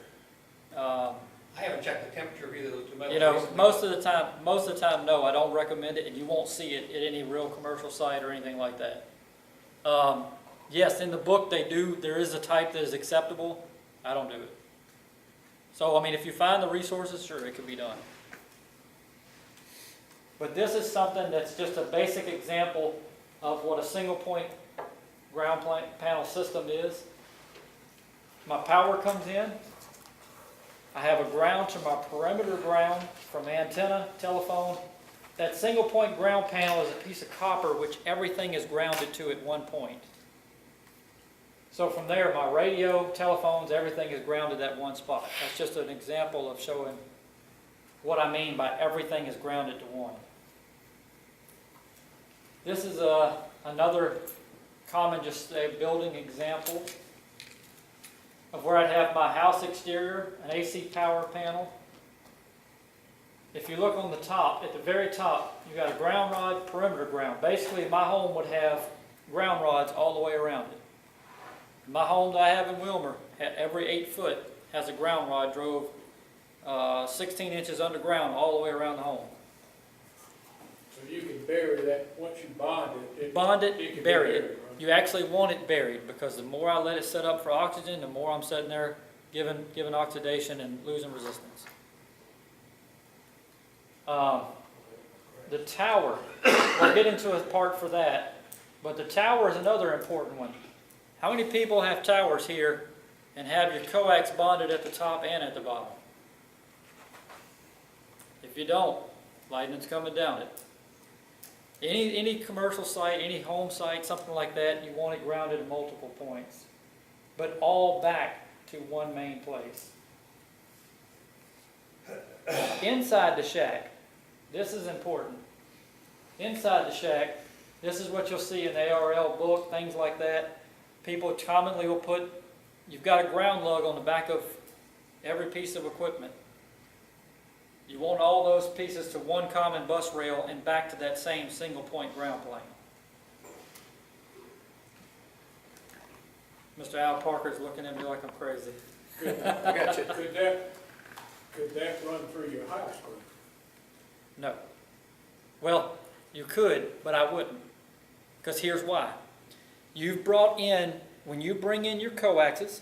I haven't checked the temperature of either of those two metals. You know, recently. most of the time, no, I don't recommend it, and you won't see it at any real commercial site or anything like that. Yes, in the book there is a type that is acceptable. I don't do it. So, I mean, if you find the resources, sure, it can be done. But this is something that's just a basic example of what a single point ground panel system is. My power comes in. I have a ground to my perimeter ground from antenna, telephone. That single point ground panel is a piece of copper which everything is grounded to at one point. So from there, my radio, telephones, everything is grounded at one spot. That's just an example of showing what I mean by everything is grounded to one. This is another common just building example of where I'd have my house exterior, an AC power panel. If you look on the top, at the very top, you got a ground rod, perimeter ground. Basically, my home would have ground rods all the way around it. My home that I have in Wilmer, every 8 foot has a ground rod drove 16 inches underground all the way around the home. So you can bury that, once you bond it. Bond it it, can be bury buried, it. right? You actually want it buried because the more I let it set up for oxygen, the more I'm sitting there giving oxidation and losing resistance. The tower, we'll get into a part for that, but the tower is another important one. How many people have towers here and have your coax bonded at the top and at the bottom? If you don't, lightning's coming down it. Any commercial site, any home site, something like that, you want it grounded at multiple points, but all back to one main place. Inside the shack, this is important. Inside the shack, this is what you'll see in the ARL book, things like that. People commonly will put, you've got a ground lug on the back of every piece of equipment. You want all those pieces to one common bus rail and back to that same single point ground plane. Mr. Al Parker's looking at me like I'm crazy. Could that run through your house? No. Well, you could, but I wouldn't. Because here's why. You've brought in, when you bring in your coaxes,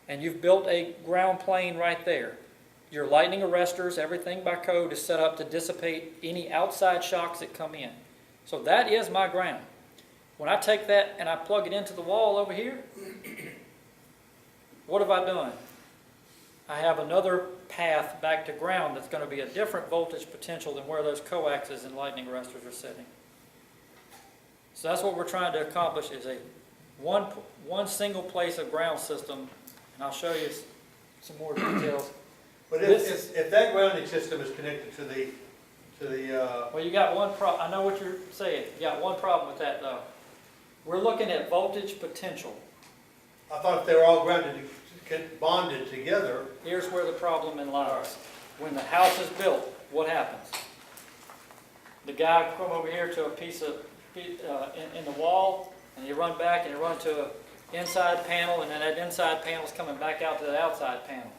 and you've built a ground plane right there, your lightning arresters, everything by code is set up to dissipate any outside shocks that come in. So that is my ground. When I take that and I plug it into the wall over here, what have I done? I have another path back to ground that's going to be a different voltage potential than where those coaxes and lightning arresters are sitting. So that's what we're trying to accomplish, is a one single place of ground system, and I'll show you some more details. But if that grounding system is connected to the, Well, you got one I know what you're saying, you got one problem with that though. We're looking at voltage potential. I thought if they were all bonded together. Here's where the problem lies. When the house is built, what happens? The guy come over here to a piece of, in the wall, and you run back and you run to an inside panel, and then that inside panel is coming back out to the outside panel.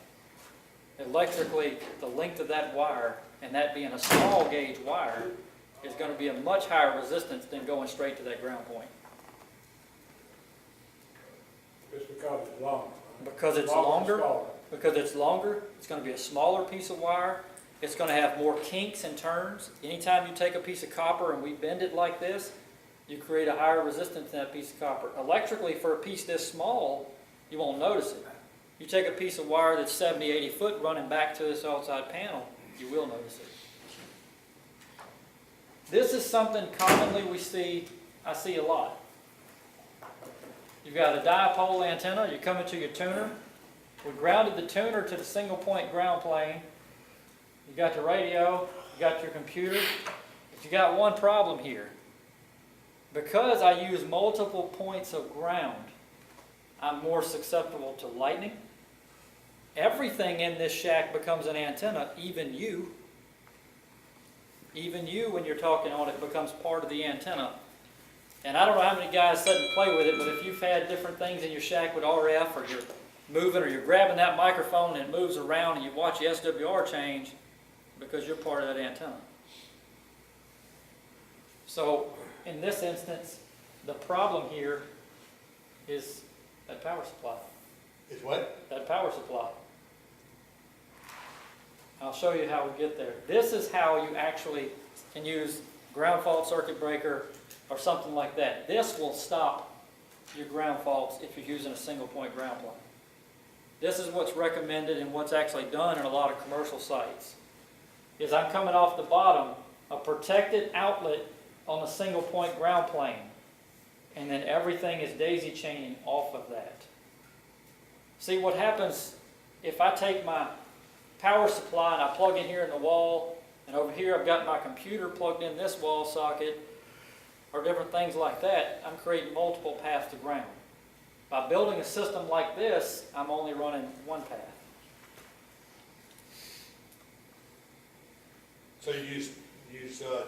Electrically, the length of that wire, and that being a small gauge wire, is going to be a much higher resistance than going straight to that ground point. Just because it's long. Because it's longer, it's going to be a smaller piece of wire. It's going to have more kinks and turns. Anytime you take a piece of copper and we bend it like this, you create a higher resistance in that piece of copper. Electrically, for a piece this small, you won't notice it. You take a piece of wire that's 70, 80 foot running back to this outside panel, you will notice it. This is something commonly I see a lot. You've got a dipole antenna, you're coming to your tuner. We grounded the tuner to the single point ground plane. You got your radio, you got your computer, but you got one problem here. Because I use multiple points of ground, I'm more susceptible to lightning. Everything in this shack becomes an antenna, even you. Even you, when you're talking on it, becomes part of the antenna. And I don't know how many guys sit and play with it, but if you've had different things in your shack with RF, or you're moving, or you're grabbing that microphone and it moves around and you watch the SWR change, because you're part of that antenna. So, in this instance, the problem here is that power supply. Is what? That power supply. I'll show you how we get there. This is how you actually can use ground fault circuit breaker or something like that. This will stop your ground faults if you're using a single point ground plane. This is what's recommended and what's actually done in a lot of commercial sites. Is I'm coming off the bottom, a protected outlet on a single point ground plane, and then everything is daisy chaining off of that. See what happens if I take my power supply and I plug in here in the wall, and over here I've got my computer plugged in this wall socket, or different things like that. I'm creating multiple paths to ground. By building a system like this, I'm only running one path. So you use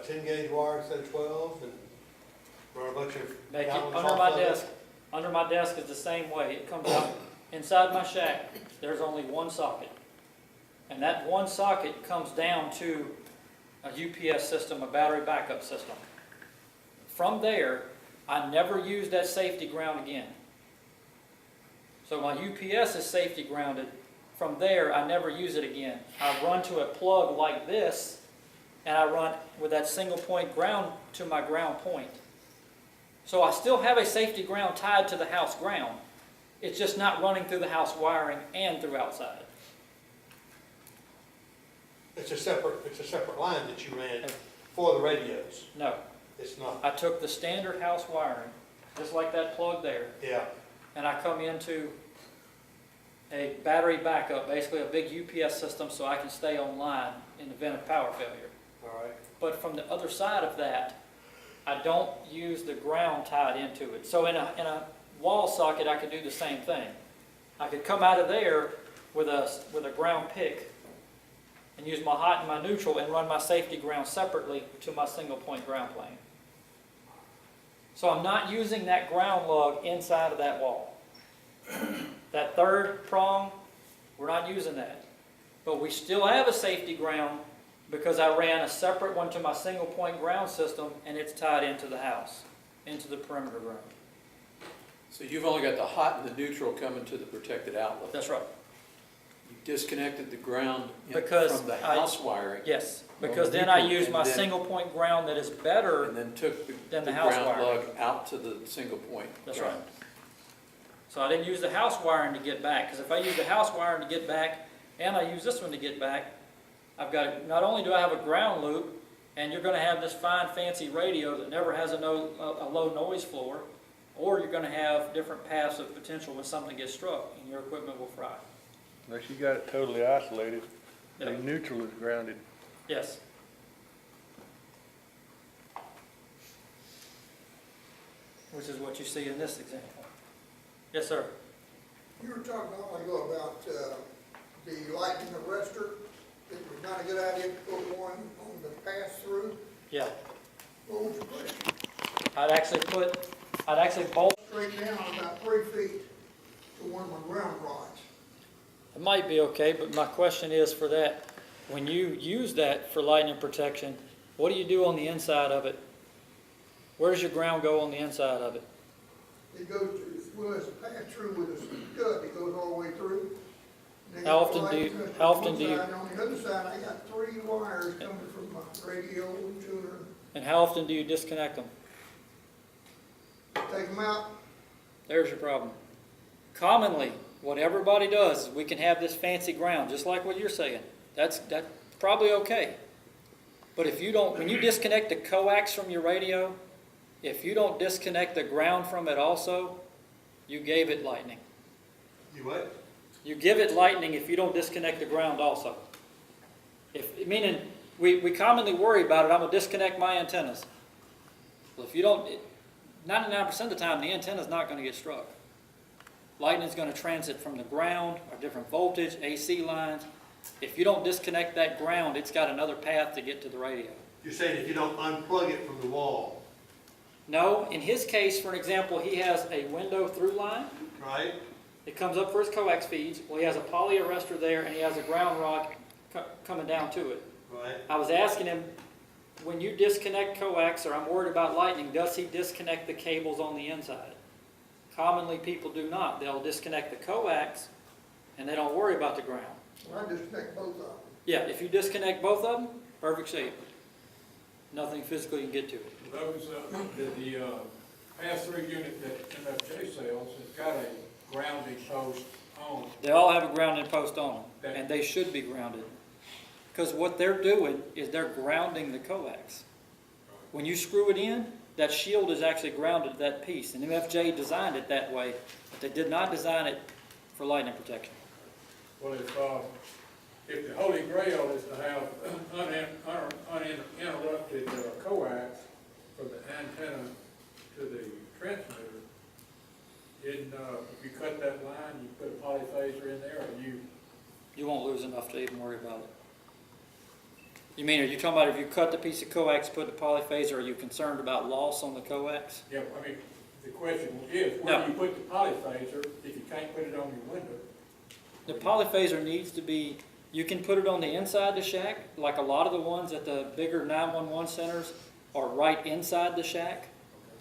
10 gauge wire instead of 12, and run a bunch of Under my desk is the same way. It comes out inside my shack. There's only one socket, and that one socket comes down to a UPS system, a battery backup system. From there, I never use that safety ground again. So my UPS is safety grounded. From there, I never use it again. I run to a plug like this, and I run with that single point ground to my ground point. So I still have a safety ground tied to the house ground. It's just not running through the house wiring and through outside. It's a separate line that you ran for the radios. No. It's not. I took the standard house wiring, just like that plug there. Yeah. And I come into a battery backup, basically a big UPS system, so I can stay online in the event of power failure. All right. But from the other side of that, I don't use the ground tied into it. So in a wall socket, I could do the same thing. I could come out of there with a ground pick and use my hot and my neutral and run my safety ground separately to my single point ground plane. So I'm not using that ground lug inside of that wall. That third prong, we're not using that. But we still have a safety ground because I ran a separate one to my single point ground system, and it's tied into the house, into the perimeter ground. So you've only got the hot and the neutral coming to the protected outlet. That's right. You disconnected the ground Because from the house wiring. Yes, on because the then I neutral, use and my then- single point ground that is better And then took than the the house ground wiring. lug out to the single point. That's ground. right. So I didn't use the house wiring to get back, because if I use the house wiring to get back, and I use this one to get back, I've got, not only do I have a ground loop, and you're gonna have this fine fancy radio that never has a low noise floor, or you're gonna have different paths of potential when something gets struck and your equipment will fry. Unless you got it totally isolated, Yeah. the neutral is grounded. Yes. Which is what you see in this example. Yes, sir. You were talking a while ago about the lightning arrestor. It was not a good idea to put one on the pass-through. Yeah. What would you put? I'd actually bolt. Straight down about 3 feet to one of my ground rods. It might be okay, but my question is for that, when you use that for lightning protection, what do you do on the inside of it? Where does your ground go on the inside of it? It goes to, well, it's a pass-through with a stud that goes all the way through. And then How often do you- the light how often on do you- one side, and on the other side, I got 3 wires coming from my radio tuner. And how often do you disconnect them? Take them out. There's your problem. Commonly, what everybody does is we can have this fancy ground, just like what you're saying. That's probably okay. But if you don't, when you disconnect the coax from your radio, if you don't disconnect the ground from it also, you gave it lightning. You what? You give it lightning if you don't disconnect the ground also. Meaning, we commonly worry about it, I'm gonna disconnect my antennas. Well, if you don't, 99% of the time, the antenna's not gonna get struck. Lightning's gonna transit from the ground, or different voltage, AC lines. If you don't disconnect that ground, it's got another path to get to the radio. You're saying if you don't unplug it from the wall, No, in his case, for an example, he has a window through line. right? It comes up for his coax feeds. Well, he has a poly arrestor there, and he has a ground rod coming down to it. Right. I was asking him, when you disconnect coax, or I'm worried about lightning, does he disconnect the cables on the inside? Commonly, people do not. They'll disconnect the coax, and they don't worry about the ground. Well, I disconnect both of them. Yeah, if you disconnect both of them, perfect shape. Nothing physically can get to it. Those, the pass-through unit that MFJ sells has got a grounding post on. They all have a grounding post on them, and they should be grounded. Because what they're doing is they're grounding the coax. When you screw it in, that shield is actually grounded to that piece. And MFJ designed it that way, but they did not design it for lightning protection. Well, if the Holy Grail is to have uninterrupted coax from the antenna to the transmitter, if you cut that line, you put a polyphaser in there, or You won't lose enough to even worry about it. You mean, are you talking about if you cut the piece of coax, put the polyphaser, are you concerned about loss on the coax? yeah, I mean, the question is, where do you put the polyphaser if you can't put it on your window? The polyphaser needs to be, you can put it on the inside the shack, like a lot of the ones at the bigger 911 centers are right inside the shack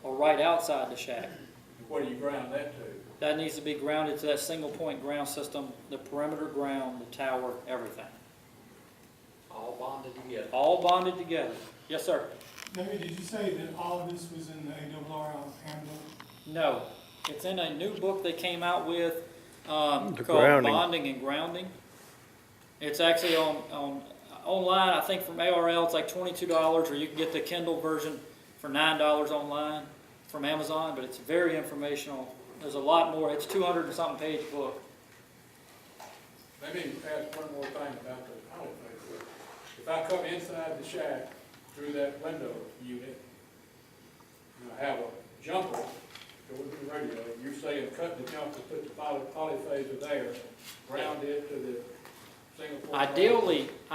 or right outside the shack. Where do you ground that to? That needs to be grounded to that single point ground system, the perimeter ground, the tower, everything. All bonded together. All bonded together. Yes, sir. David, did you say that all of this was in the ARRL handbook? No. It's in a new book they came out with called grounding. Bonding and Grounding. It's actually online, I think from ARRL, it's like $22, or you can get the Kindle version for $9 online from Amazon, but it's very informational. There's a lot more. It's 200 and something page book. Let me ask one more thing about the polyphaser. If I come inside the shack through that window unit, and I have a jumper going to the radio, you're saying cut the jumper, put the polyphaser there, ground it to the single point.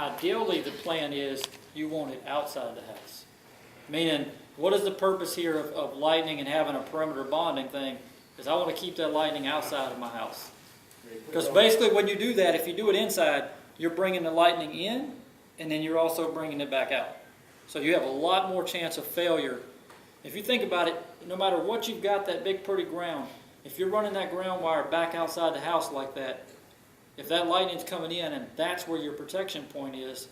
Ideally, the plan is you want it outside the house. Meaning, what is the purpose here of lightning and having a perimeter bonding thing? Is I want to keep that lightning outside of my house. Because basically when you do that, if you do it inside, you're bringing the lightning in, and then you're also bringing it back out. So you have a lot more chance of failure. If you think about it, no matter what you've got, that big pretty ground, if you're running that ground wire back outside the house like that, if that lightning's coming in and that's where your protection point is,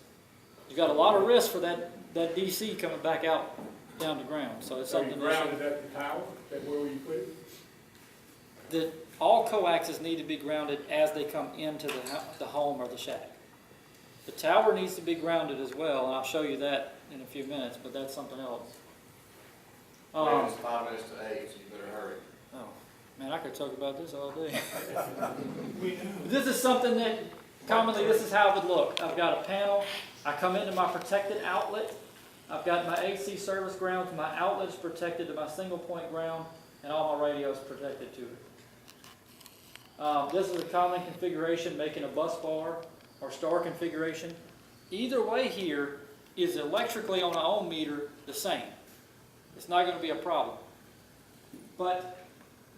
you've got a lot of risk for that DC coming back out down to ground. So it's So you something grounded at the tower, is that where you put it? all coaxes need to be grounded as they come into the home or the shack. The tower needs to be grounded as well, and I'll show you that in a few minutes, but that's something else. It's 5 minutes to 8, so you better hurry. Oh, man, I could talk about this all day. This is something that, commonly, this is how it would look. I've got a panel, I come into my protected outlet, I've got my AC service ground, my outlet's protected to my single point ground, and all my radios protected to it. This is a common configuration, making a bus bar or star configuration. Either way here is electrically on our own meter the same. It's not going to be a problem. But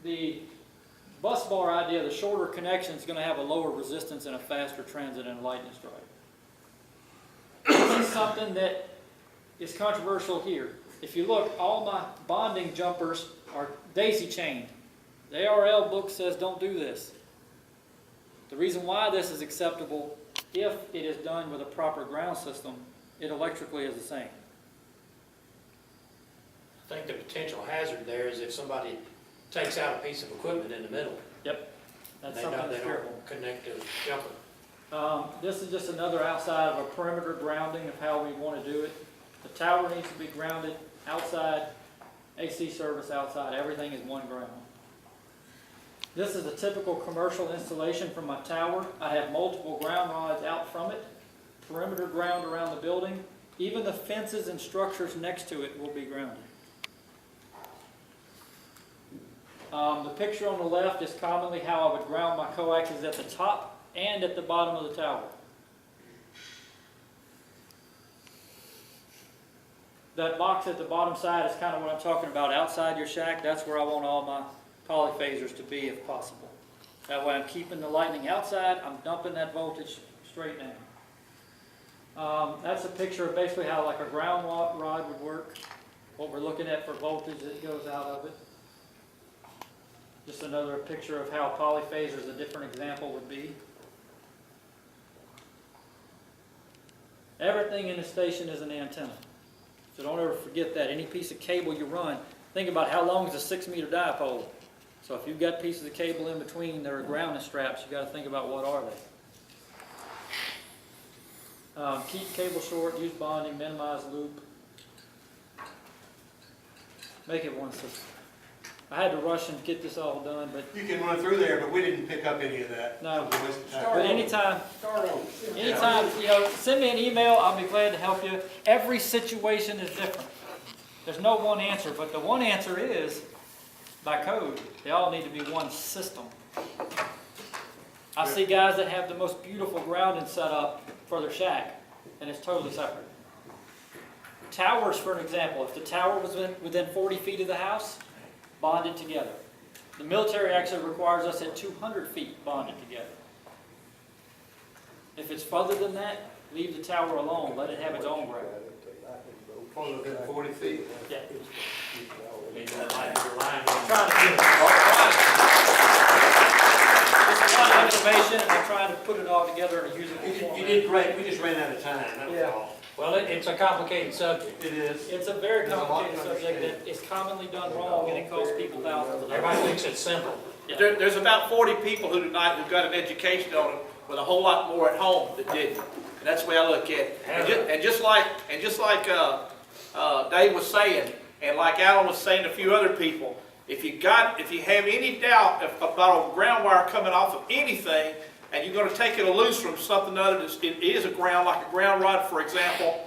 the bus bar idea, the shorter connection, is going to have a lower resistance and a faster transit and a lightning strike. This is something that is controversial here. If you look, all my bonding jumpers are daisy chained. The ARL book says don't do this. The reason why this is acceptable, if it is done with a proper ground system, it electrically is the same. I think the potential hazard there is if somebody takes out a piece of equipment in the middle. Yep. That's They something don't, that's they careful. don't connect to the jumper. This is just another outside of a perimeter grounding of how we want to do it. The tower needs to be grounded outside, AC service outside, everything is one ground. This is a typical commercial installation from my tower. I have multiple ground rods out from it, perimeter ground around the building. Even the fences and structures next to it will be grounded. The picture on the left is commonly how I would ground my coaxes at the top and at the bottom of the tower. That box at the bottom side is kind of what I'm talking about. Outside your shack, that's where I want all my polyphasers to be if possible. That way I'm keeping the lightning outside, I'm dumping that voltage straight down. That's a picture of basically how like a ground rod would work. What we're looking at for voltage that goes out of it. Just another picture of how polyphasers, a different example would be. Everything in the station is an antenna. So don't ever forget that. Any piece of cable you run, think about how long is a 6-meter dipole. So if you've got pieces of cable in between that are grounding straps, you've got to think about what are they. Keep cable short, use bonding, minimize loop. Make it one system. I had to rush and get this all done, but You can run through there, but we didn't pick up any of that. no. But But anytime, send me an email, I'll be glad to help you. Every situation is different. There's no one answer, but the one answer is, by code, they all need to be one system. I see guys that have the most beautiful grounding set up for their shack, and it's totally separate. Towers, for an example, if the tower was within 40 feet of the house, bonded together. The military actually requires us at 200 feet bonded together. If it's further than that, leave the tower alone, let it have its own ground. Further than 40 feet? Yeah. Maybe that might be your line. I'm trying to get it's a lot of information, and I'm trying to put it all together in a usable format. You did great, we just ran out of time, that was Yeah. all. Well, it's a complicated subject. It is. It's a very There's a lot complicated to subject understand. that is commonly done wrong, and it costs people thousands of dollars. Everybody thinks it's simple. There's about 40 people who tonight who got an education on it, with a whole lot more at home that didn't. And that's the way I look at it. And just like Dave was saying, and like Alan was saying to a few other people, if you have any doubt about a ground wire coming off of anything, and you're going to take it loose from something other that it is a ground, like a ground rod, for example,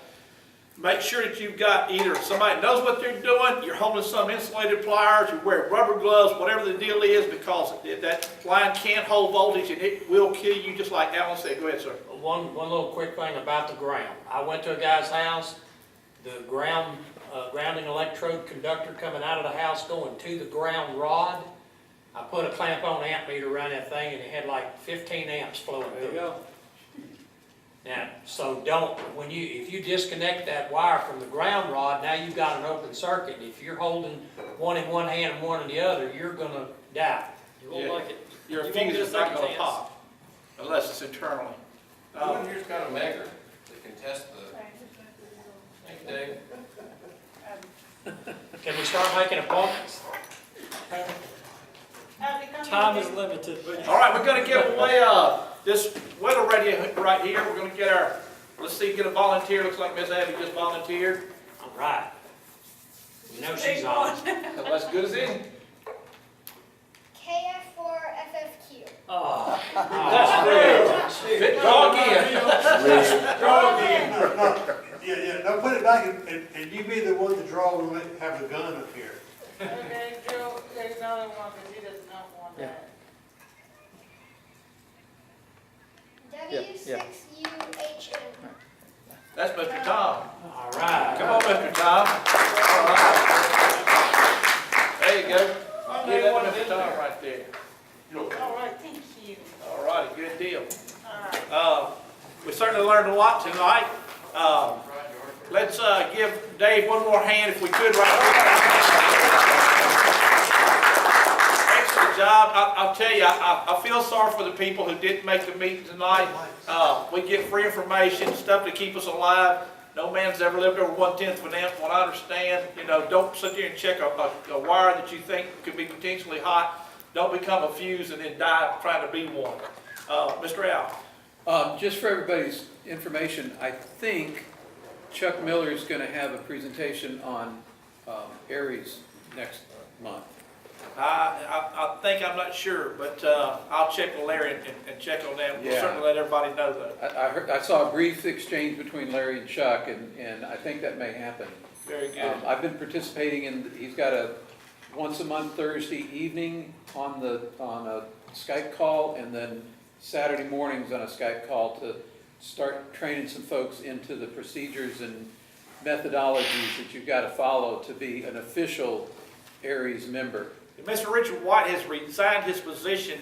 make sure that you've got either somebody knows what they're doing, you're holding some insulated pliers, you wear rubber gloves, whatever the deal is, because that line can't hold voltage and it will kill you, just like Alan said. Go ahead, sir. One little quick thing about the ground. I went to a guy's house, the grounding electrode conductor coming out of the house going to the ground rod. I put a clamp on amp meter around that thing and it had like 15 amps flowing through. There you go. Now, so if you disconnect that wire from the ground rod, now you've got an open circuit. If you're holding one in one hand and one in the other, you're gonna die. You won't like it. Your You fuse won't get a is not second going to chance. pop, unless it's internally. No one here's got a measure that can test the. Thank you, Dave. Can we start making appointments? Time is limited, but All right, we're going to give away this weather radio right here. We're going to get our Let's see, get a volunteer. Looks like Ms. Abby just volunteered. All right. We know she's on. Well, that's good as any. KF4FFQ. Oh, That's good. Good draw again. Yeah, now put it back and you be the one to draw when we have the gun up here. Okay, Joe, there's another one, because he does not want that. W6UHN. That's Mr. Tom. all right. Come on, Mr. Tom. All right. There you go. Get that Mr. Tom right there. All right, thank you. All righty, good deal. All right. We certainly learned a lot tonight. Let's give Dave one more hand if we could right now. Excellent job. I'll tell you, I feel sorry for the people who didn't make the meeting tonight. We get free information, stuff to keep us alive. No man's ever lived over 1/10 of an amp, what I understand. You know, don't sit there and check a wire that you think could be potentially hot. Don't become a fuse and then die trying to be one. Mr. Al. Just for everybody's information, I think Chuck Miller is going to have a presentation on Aries next month. I think, I'm not sure, but I'll check with Larry and check on that. We'll Yeah. certainly let everybody know that. I saw a brief exchange between Larry and Chuck, and I think that may happen. Very good. I've been participating in, he's got a once a month Thursday evening on a Skype call, and then Saturday mornings on a Skype call to start training some folks into the procedures and methodologies that you've got to follow to be an official Aries member. Mr. Richard White has resigned his position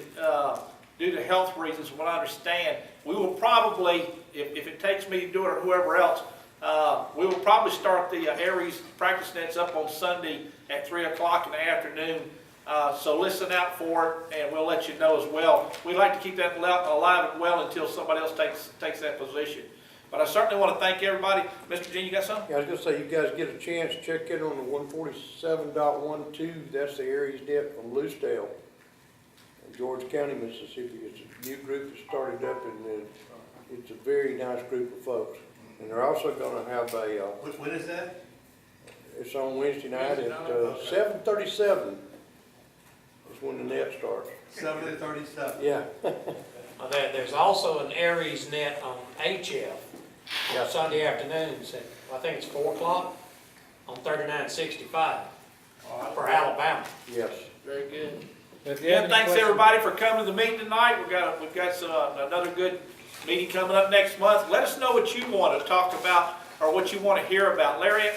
due to health reasons, from what I understand. We will probably, if it takes me to do it or whoever else, we will probably start the Aries practice nets up on Sunday at 3 o'clock in the afternoon. So listen out for it, and we'll let you know as well. We'd like to keep that alive and well until somebody else takes that position. But I certainly want to thank everybody. Mr. Jean, you got something? Yeah, I was gonna say, you guys get a chance, check in on the 147.12, that's the Aries Net from Loosedale, in George County, Mississippi. It's a new group that started up, and it's a very nice group of folks. And they're also gonna have a, When is that? it's on Wednesday night at 7:37 is when the net starts. 7:37. Yeah. There's also an Aries net on HF on Sunday afternoons at, I think it's 4 o'clock on 3965 for Alabama. Yes. Very good. If you have Again, any thanks questions- everybody for coming to the meeting tonight. We've got some, another good meeting coming up next month. Let us know what you want to talk about or what you want to hear about. Larry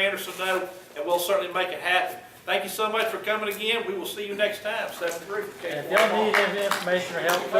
Anderson know, and we'll certainly make it happen. Thank you so much for coming again. We will see you next time, 7-3. And if y'all need any information or help, feel